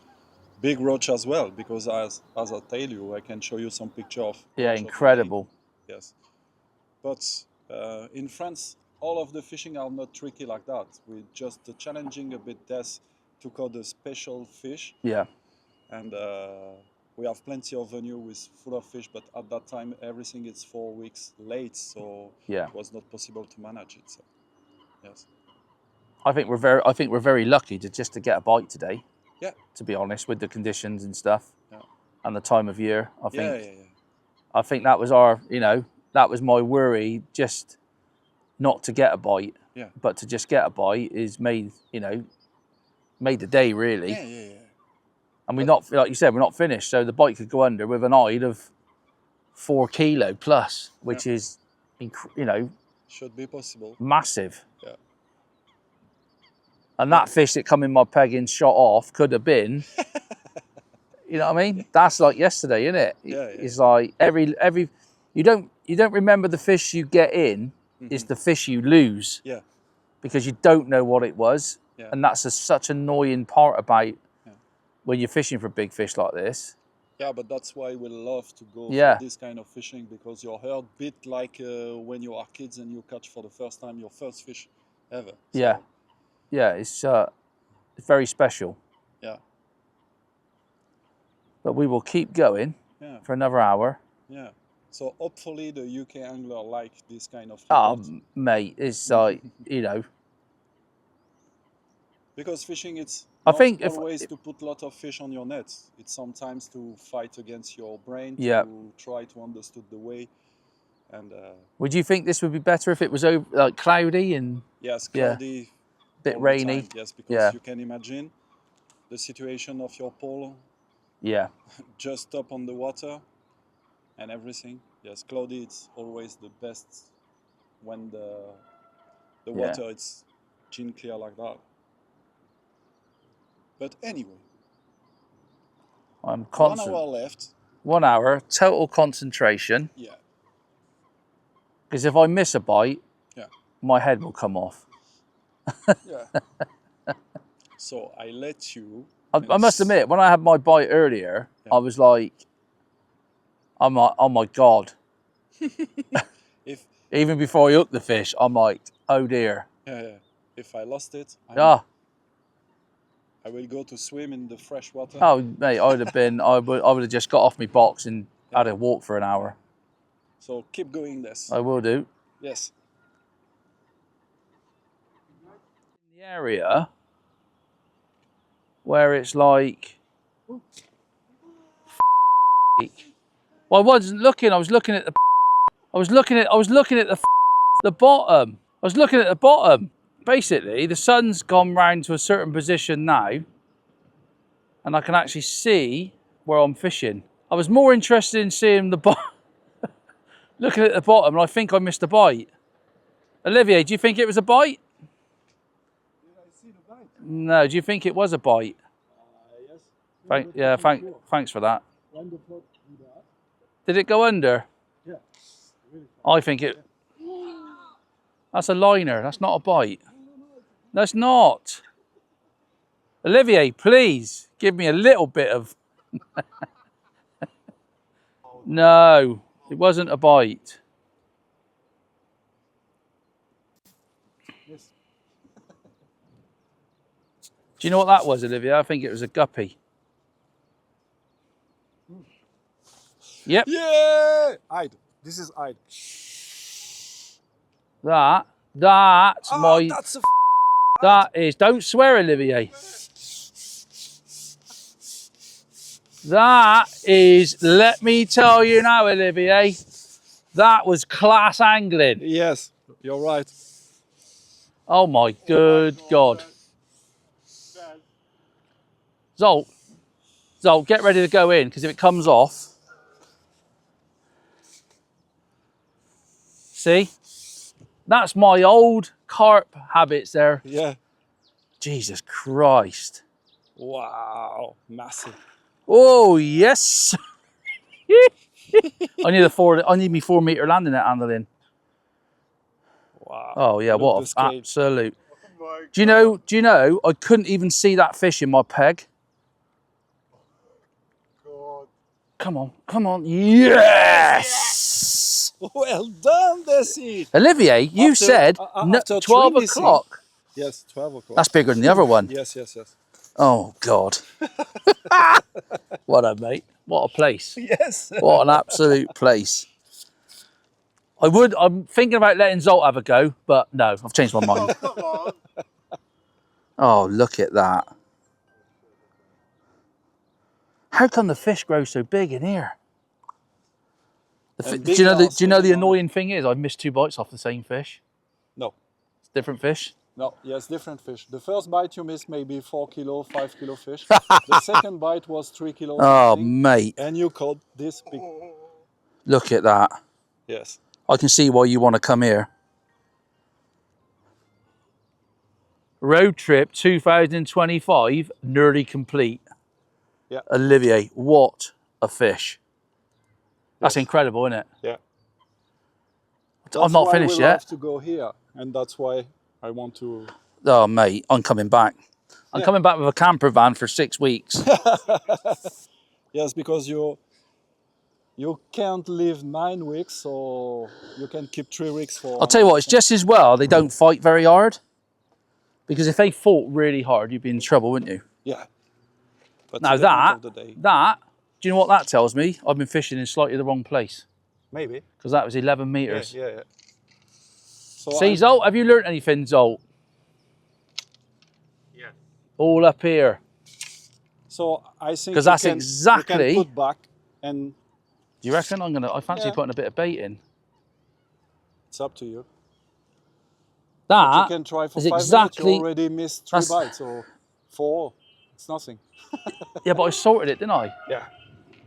Big roach as well, because as I tell you, I can show you some picture of. Yeah, roach of the incredible. lake. Yes. But in France, all of the fishing are not tricky like that. We just challenging a bit Des to caught a special fish, Yeah. and we have plenty of venue with full of fish. But at that time, everything is 4 weeks late, so Yeah. it was not possible to manage it. So, yes. I think we're very lucky to get a bite today. Yeah. To be honest, with the conditions and stuff, Yeah. and the time of year, I think Yeah. I think that was our, that was my worry, just not to get a bite. Yeah. But to just get a bite is made the day really. Yeah. And we're not, like you said, we're not finished. So the bite could go under with an hide of 4 kilo plus, which is, Should be possible. massive. Yeah. And that fish that come in my peg and shot off could have been, you know what I mean? That's like yesterday, isn't it? Yeah. It's like every you don't remember the fish you get in, it's the fish you lose. Yeah. Because you don't know what it was. Yeah. And that's such an annoying part about when you're fishing for big fish like this. Yeah, but that's why we love to go Yeah. for this kind of fishing, because you're hurt bit like when you are kids and you catch for the first time your first fish ever. So, Yeah, it's very special. Yeah. But we will keep going Yeah. for another hour. Yeah. So hopefully the UK angler like this kind of Oh, keyword. mate, it's like, Because fishing, it's I not think if- always to put a lot of fish on your net. It's sometimes to fight against your brain, Yeah. to try to understand the way. And Would you think this would be better if it was like cloudy and yes, Yeah. cloudy, bit all the rainy? time. Yes, because Yeah. you can imagine the situation of your pole Yeah, just up on the water and everything. Yes, cloudy, it's always the best when the Yeah. water it's gin clear like that. But anyway, I'm 1 constant. hour left. 1 hour, total concentration. Yeah, Because if I miss a bite, Yeah. my head will come off. yeah. So I let you. I must admit, when I had my bite earlier, I was like, I'm like, oh my God. If Even before I hooked the fish, I'm like, oh dear. if I lost it, I will go to swim in the fresh water. Oh, mate, I would have just got off my box and had a walk for an hour. So keep going, Des. I will do. Yes. In the area where it's like, well, I wasn't looking. I was looking at the the bottom. I was looking at the bottom. Basically, the sun's gone round to a certain position now, and I can actually see where I'm fishing. I was more interested in seeing the Looking at the bottom, and I think I missed a bite. Olivier, do you think it was a bite? Did I see the bite? No, do you think it was a bite? Yes. Thanks for that. When the pot do that. Did it go under? Yeah. Really I think it... That's a liner, that's not a bite. That's not. Olivier, please, give me a little bit of... No, it wasn't a bite. Yes. Do you know what that was, Olivier? I think it was a guppy. Yep. Yeah! Hide. This is hide. That's my... That's a That is... Don't swear, Olivier. That is... Let me tell you now, Olivier. That was class angling. Yes, you're right. Oh my good God. Zolt, get ready to go in, because if it comes off... See? That's my old carp habits there. Yeah. Jesus Christ. Wow, massive. Oh, yes. I need me 4 meter landing net handling. Wow. Oh yeah, Look what this an cape. absolute. Do you know, I couldn't even see that fish in my peg. Come on. Yes! Well done, Desi. Olivier, you After- said after 12 three missing. o'clock. Yes, 12 o'clock. That's bigger than the other one. Yes. Oh, God. What a mate. What a place. Yes. What an absolute place. I'm thinking about letting Zolt have a go, but no, I've changed my mind. Come on. Oh, look at that. How come the fish grow so big in here? And Do you know big the also, annoying thing is I've missed 2 bites off the same fish? No. It's different fish? No, yes, different fish. The first bite you missed maybe 4 kilo, 5 kilo fish. The second bite was 3 kilos. Oh, something, mate. and you caught this big. Look at that. Yes. I can see why you want to come here. Road trip 2025, nearly complete. Yeah. Olivier, what a fish. That's Yes. incredible, isn't it? Yeah. I'm not finished yet. Have to go here, and that's why I want to. Oh, mate, I'm coming back. I'm Yeah. coming back with a camper van for 6 weeks. Yes, because you can't live 9 weeks, so you can keep 3 weeks for. I'll tell you what, it's just as well they don't fight very hard. Because if they fought really hard, you'd be in trouble, wouldn't you? Yeah. But Now at the end of the day, do you know what that tells me? I've been fishing in slightly the wrong place. maybe. Because that was 11 metres. Yeah. So See, Zolt, have you learnt anything, Zolt? Yeah. All up here. So I think 'Cause you that's can, exactly- you can put back, and Do you reckon? I fancy Yeah. putting a bit of bait in. it's up to you. But you That can try for is 5 minutes. exactly- You already missed 3 that's- bites, or 4. It's nothing. Yeah, but I sorted it, didn't I? Yeah.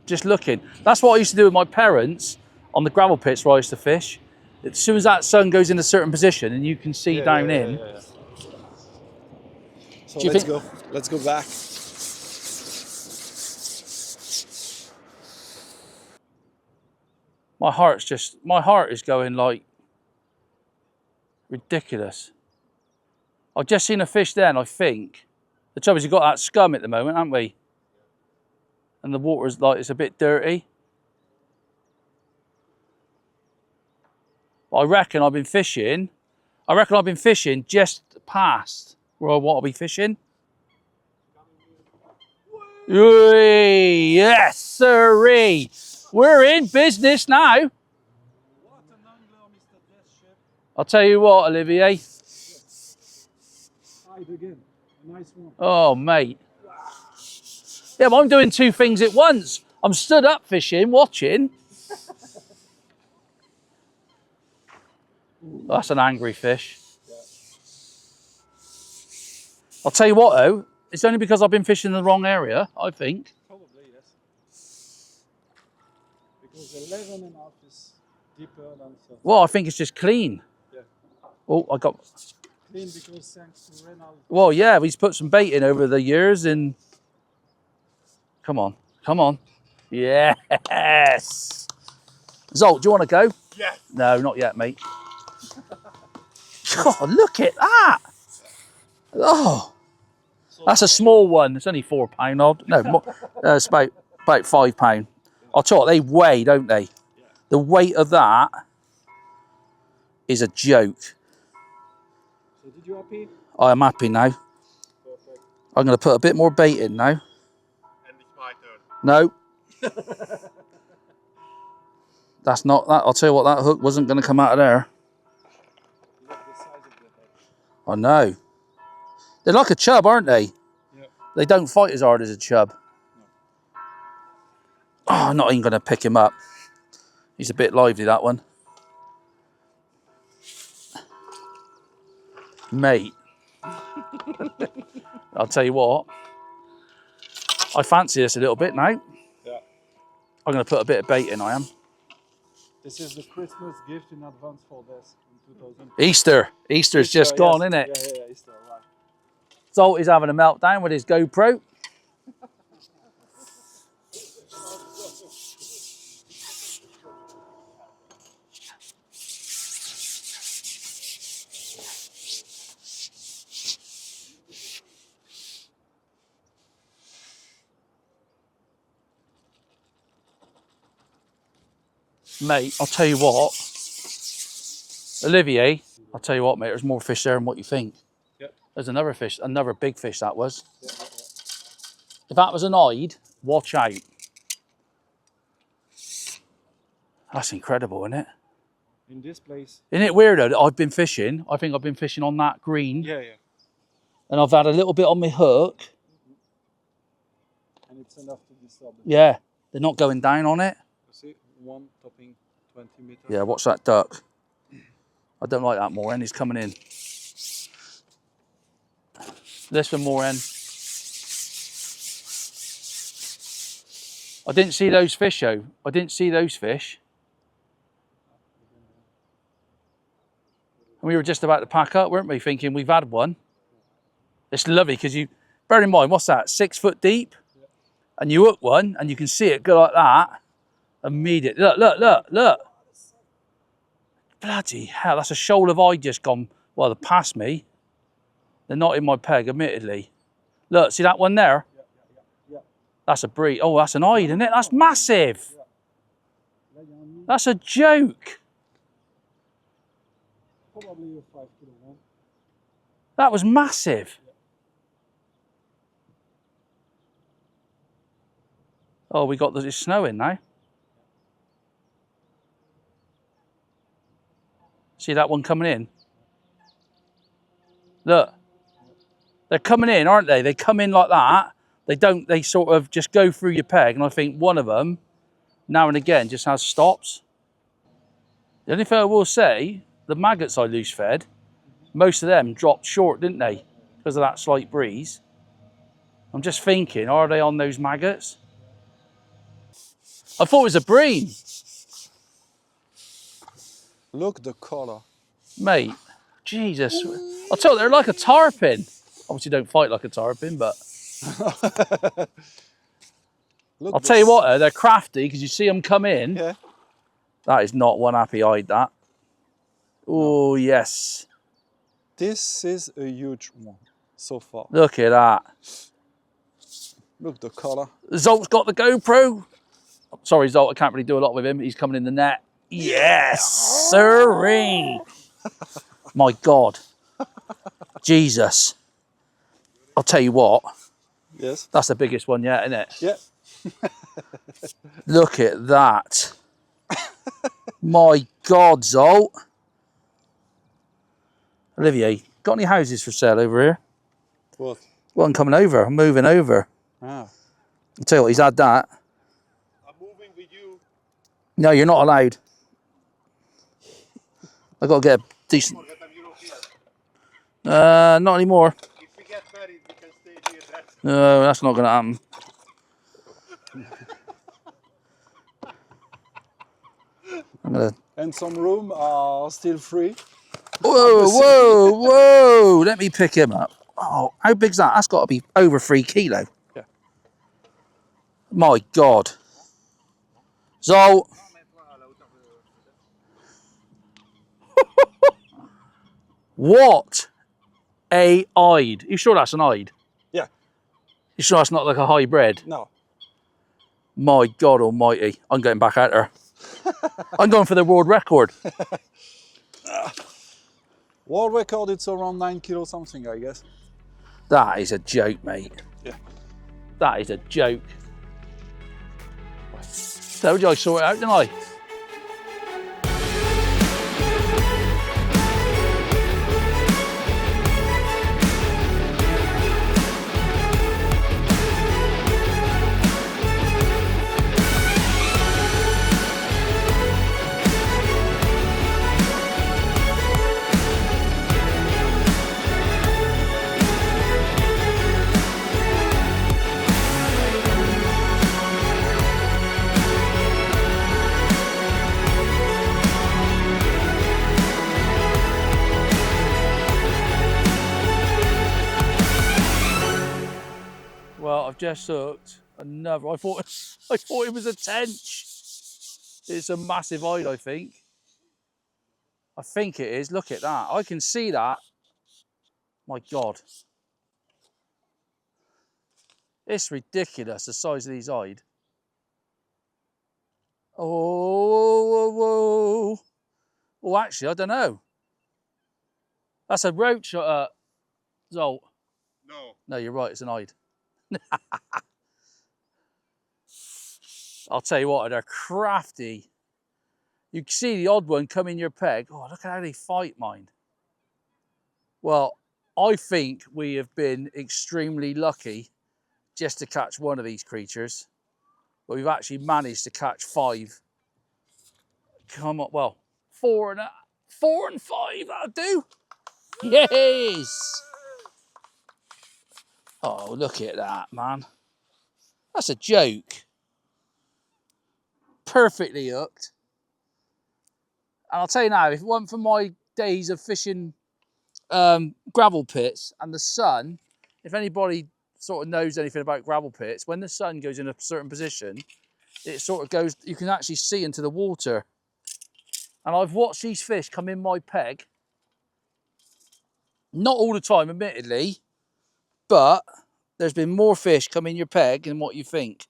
Just looking. That's what I used to do with my parents on the gravel pits where I used to fish. As soon as that sun goes in a certain position and you can see down in, Yeah. So Do you let's think- go. Let's go back. my heart is going like ridiculous. I've just seen a fish then, I think. The trouble is you've got that scum at the moment, haven't we? And the water's like, it's a bit dirty. But I reckon I've been fishing just past where I want to be fishing. Yes, sirree. We're in business now. What an angler, Mr. Des Shipp. I'll tell you what, Olivier. Hide again. A nice one. Oh, mate. Yeah, but I'm doing 2 things at once. I'm stood up fishing, watching. That's an angry fish. I'll tell you what, though. It's only because I've been fishing in the wrong area, I think. Probably, yes. Because 11 and a half is deeper than 30. Well, I think it's just clean. Yeah. Oh, I got. Clean because thanks to Reynald. Well, yeah, he's put some bait in over the years, and come on, come on, yes. Zolt, do you want to go? Yes. No, not yet, mate. God, look at that. Oh, that's a small one. It's only £4 odd. No, more, it's about £5. I'll tell you what, they weigh, don't they? Yeah. The weight of that is a joke. So did you happy? I am happy now. Perfect. I'm going to put a bit more bait in now. And it's my turn. No. That's not that. I'll tell you what, that hook wasn't going to come out of there. Look the size of the head. I know. They're like a chub, aren't they? Yeah. They don't fight as hard as a chub. No. Oh, I'm not even going to pick him up. He's a bit lively, that one. Mate. I'll tell you what. I fancy this a little bit now. Yeah. I'm going to put a bit of bait in, I am. This is the Christmas gift in advance for this in 2000. Easter. Easter's just gone, isn't it? Yeah, Easter, right. Zolt is having a meltdown with his GoPro. Mate, I'll tell you what. Olivier, I'll tell you what, mate, there's more fish there than what you think. Yep. There's another fish, another big fish that was. Yeah. If that was an hide, watch out. That's incredible, isn't it? In this place. Isn't it weird though that I've been fishing? I think I've been fishing on that green. Yeah. And I've had a little bit on my hook. And it's enough to disturb them. Yeah, they're not going down on it. You see, one topping 20 meters. Yeah, watch that duck. I don't like that moor end, he's coming in. This for moor end. I didn't see those fish though. I didn't see those fish. And we were just about to pack up, weren't we? Thinking we've had one. It's lovely because you, bear in mind, what's that, 6 foot deep? Yeah. And you hook one and you can see it go like that. Immediately. Look. Bloody hell, that's a shoal of eye just gone, well, they're past me. They're not in my peg, admittedly. Look, see that one there? Yeah. That's a breed. Oh, that's an hide, isn't it? That's massive. Yeah. That's a joke. Probably a 5 kilo one. That was massive. Oh, we got it's snowing now. See that one coming in? Look. They're coming in, aren't they? They come in like that. They sort of just go through your peg. And I think one of them, now and again, just has stops. The only thing I will say, the maggots I loose fed, most of them dropped short, didn't they? Because of that slight breeze. I'm just thinking, are they on those maggots? I thought it was a bream. Look the color. Mate, Jesus. I'll tell you, they're like a tarpon. Obviously don't fight like a tarpon, but... I'll tell you what, they're crafty because you see them come in. Yeah. That is not one happy hide, that. Oh, yes. This is a huge one so far. Look at that. Look the color. Zolt's got the GoPro. Sorry, Zolt, I can't really do a lot with him. He's coming in the net. Yes, sirree. My God. Jesus. I'll tell you what. Yes. That's the biggest one yet, isn't it? Yeah. Look at that. My God, Zolt. Olivier, got any houses for sale over here? What? Well, I'm coming over. I'm moving over. Ah. I'll tell you what, he's had that. I'm moving with you. No, you're not allowed. I've got to get a decent... Forget I'm European. Not anymore. If we get married, we can stay here. No, that's not going to happen. I'm gonna. And some room are still free. Whoa, whoa, whoa! Let me pick him up. Oh, how big's that? That's got to be over 3 kilo. Yeah. My God. So, what a hide. You sure that's an hide? Yeah. You sure that's not like a hybrid? No. My God almighty. I'm getting back out there. I'm going for the world record. World record, it's around 9 kilo something, I guess. That is a joke, mate. Yeah. That is a joke. Told you I saw it out, didn't I? Well, I've just hooked another. I thought it was a tench. It's a massive hide, I think. I think it is. Look at that. I can see that. My God. It's ridiculous, the size of these hide. Oh, whoa, whoa. Oh, actually, I don't know. That's a roach, Zolt. No. No, you're right, it's an hide. I'll tell you what, they're crafty. You can see the odd one come in your peg. Oh, look at how they fight, mind. Well, I think we have been extremely lucky just to catch one of these creatures, but we've actually managed to catch 5. Come on, well, 4 and 5, that'll do. Yes! Oh, look at that, man. That's a joke. Perfectly hooked. And I'll tell you now, if it wasn't for my days of fishing gravel pits and the sun, if anybody sort of knows anything about gravel pits, when the sun goes in a certain position, it sort of goes, you can actually see into the water. And I've watched these fish come in my peg, not all the time, admittedly, but there's been more fish come in your peg than what you think.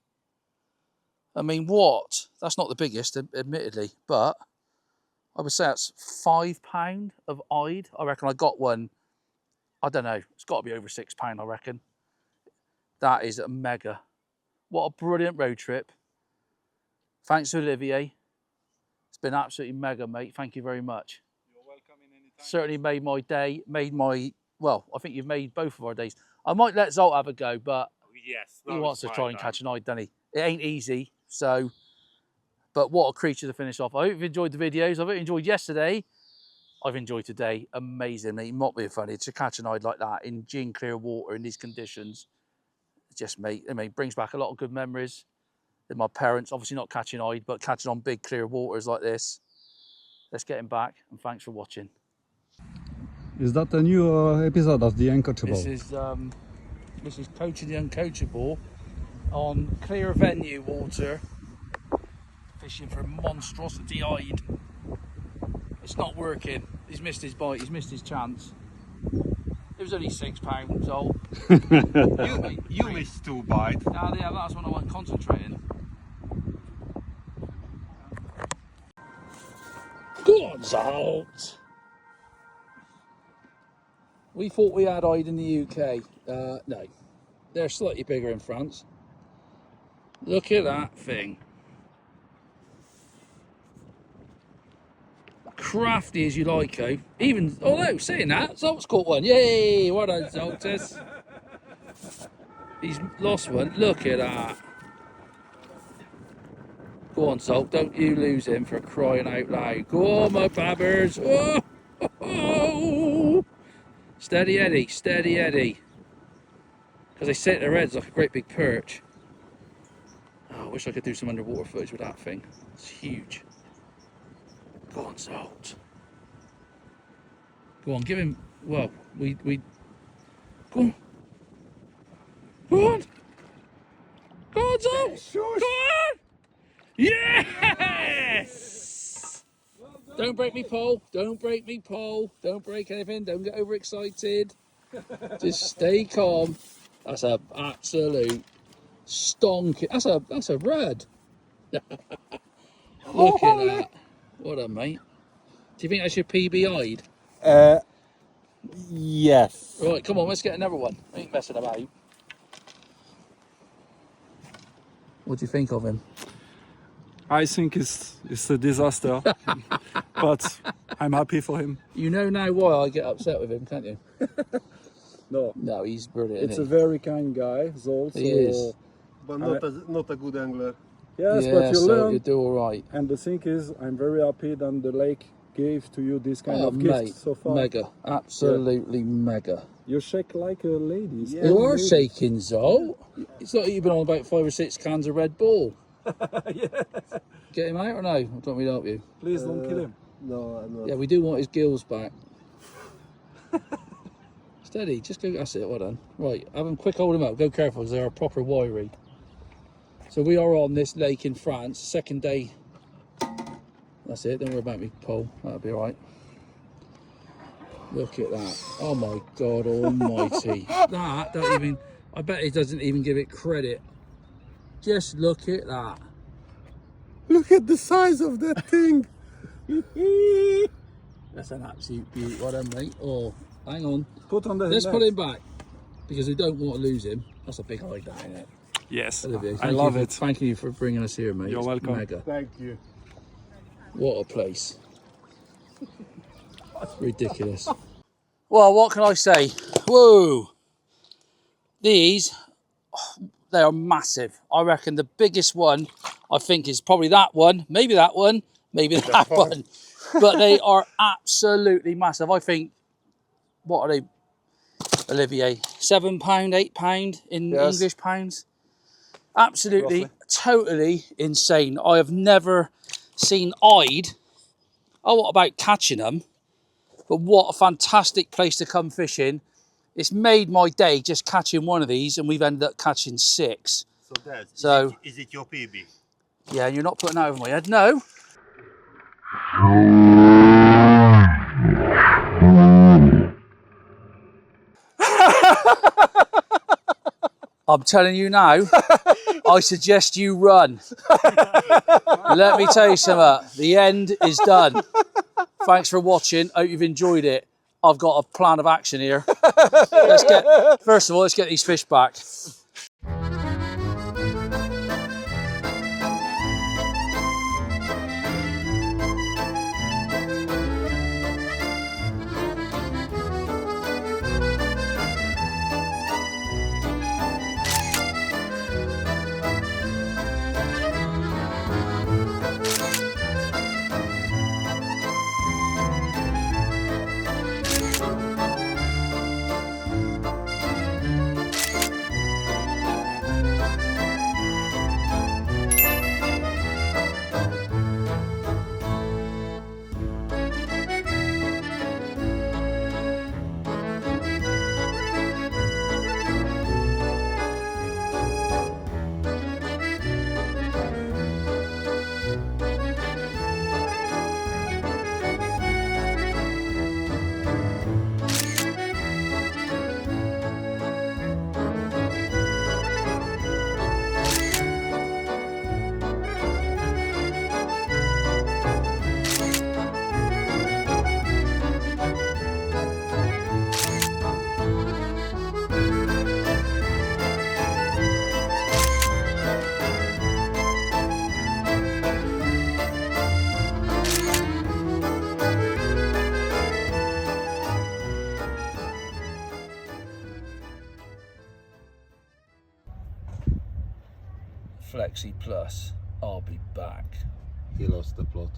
I mean, what? That's not the biggest, admittedly, but I would say that's £5 of hide. I reckon I got one, I don't know, it's got to be over £6, I reckon. That is a mega. What a brilliant road trip. Thanks to Olivier. It's been absolutely mega, mate. Thank you very much. You're welcome in any time. Certainly made my day, well, I think you've made both of our days. I might let Zolt have a go, but Yes. he wants to try and catch an hide, doesn't he? It ain't easy, so, but what a creature to finish off. I hope you've enjoyed the videos. I hope you enjoyed yesterday. I've enjoyed today amazingly. Not being funny to catch an hide like that in gin clear water in these conditions. Just, mate, I mean, brings back a lot of good memories with my parents. Obviously not catching hide, but catching on big clear waters like this. Let's get him back, and thanks for watching. Is that a new episode of the Uncoachable? This is Coaching the Uncoachable on clear venue water, fishing for monstrosity hide. It's not working. He's missed his bite. He's missed his chance. It was only £6, so You missed 2 bites. yeah, that's when I wasn't concentrating. Go on, Zolt. We thought we had hide in the UK. No, they're slightly bigger in France. Look at that thing. Crafty as you like, eh? Even, although saying that, Zolt's caught one. Yay! Well done, Zoltus. He's lost one. Look at that. Go on, Zolt. Don't you lose him for crying out loud. Go on, my babbers. Oh, oh, oh. Steady Eddie, steady Eddie. Because they sit their heads like a great big perch. Oh, I wish I could do some underwater footage with that thing. It's huge. Go on, Salt. Go on, give him. Well, we. Go on. Go on. Go on, Salt. Go on. Yes! Don't break me pole. Don't break me pole. Don't break anything. Don't get overexcited. Just stay calm. That's a absolute stonk. That's a red. Look at that. What a mate. Do you think that's your PBI'd? Yes. Right, come on, let's get another one. I ain't messing about. What do you think of him? I think it's a disaster, but I'm happy for him. You know now why I get upset with him, can't you? No, No, he's brilliant. it's a Isn't very kind guy, Zol. He is. But not a good angler. Yes, yeah, but you so learn. you do all right. And the thing is, I'm very happy that the lake gave to you this kind Oh, of mate, gift so far. mega, absolutely mega. You shake like a lady. Yeah. You are shaking, Zol. It's not like you've been on about 5 or 6 cans of Red Bull. Get him out or no? I don't want me to help you. Please don't kill him. No, I'm not. Yeah, we do want his gills back. Steady, just go. That's it. Well done. Right, have him quick. Hold him up. Go careful, because they are proper wiry. So we are on this lake in France, second day. That's it. Don't worry about me, Paul. That'll be all right. Look at that. Oh my God Almighty! That don't even. I bet he doesn't even give it credit. Just look at that. Look at the size of that thing. That's an absolute beauty. Well done, mate. Oh, hang on. Put on the Let's net. put him back because we don't want to lose him. That's a big hide, that, isn't it? Yes, Olivier, I thank love you it. Thank you for bringing us here, mate. You're It's welcome. Mega. Thank you. What a place. Ridiculous. Well, what can I say? Whoa. These, they are massive. I reckon the biggest one, I think, is probably that one. Maybe that one. Maybe that one. But they are absolutely massive. I think, what are they, Olivier? £7, £8 in Yes. English pounds? Absolutely, Roughly. totally insane. I have never seen eyed. Oh, what about catching them? But what a fantastic place to come fishing. It's made my day just catching one of these, and we've ended up catching 6. So Des, So- is it your PB? Yeah, you're not putting that over my head, no. I'm telling you now, I suggest you run. Let me tell you something, the end is done. Thanks for watching, hope you've enjoyed it. I've got a plan of action here. First of all, let's get these fish back. Flexi Plus, I'll be back. He lost the plot.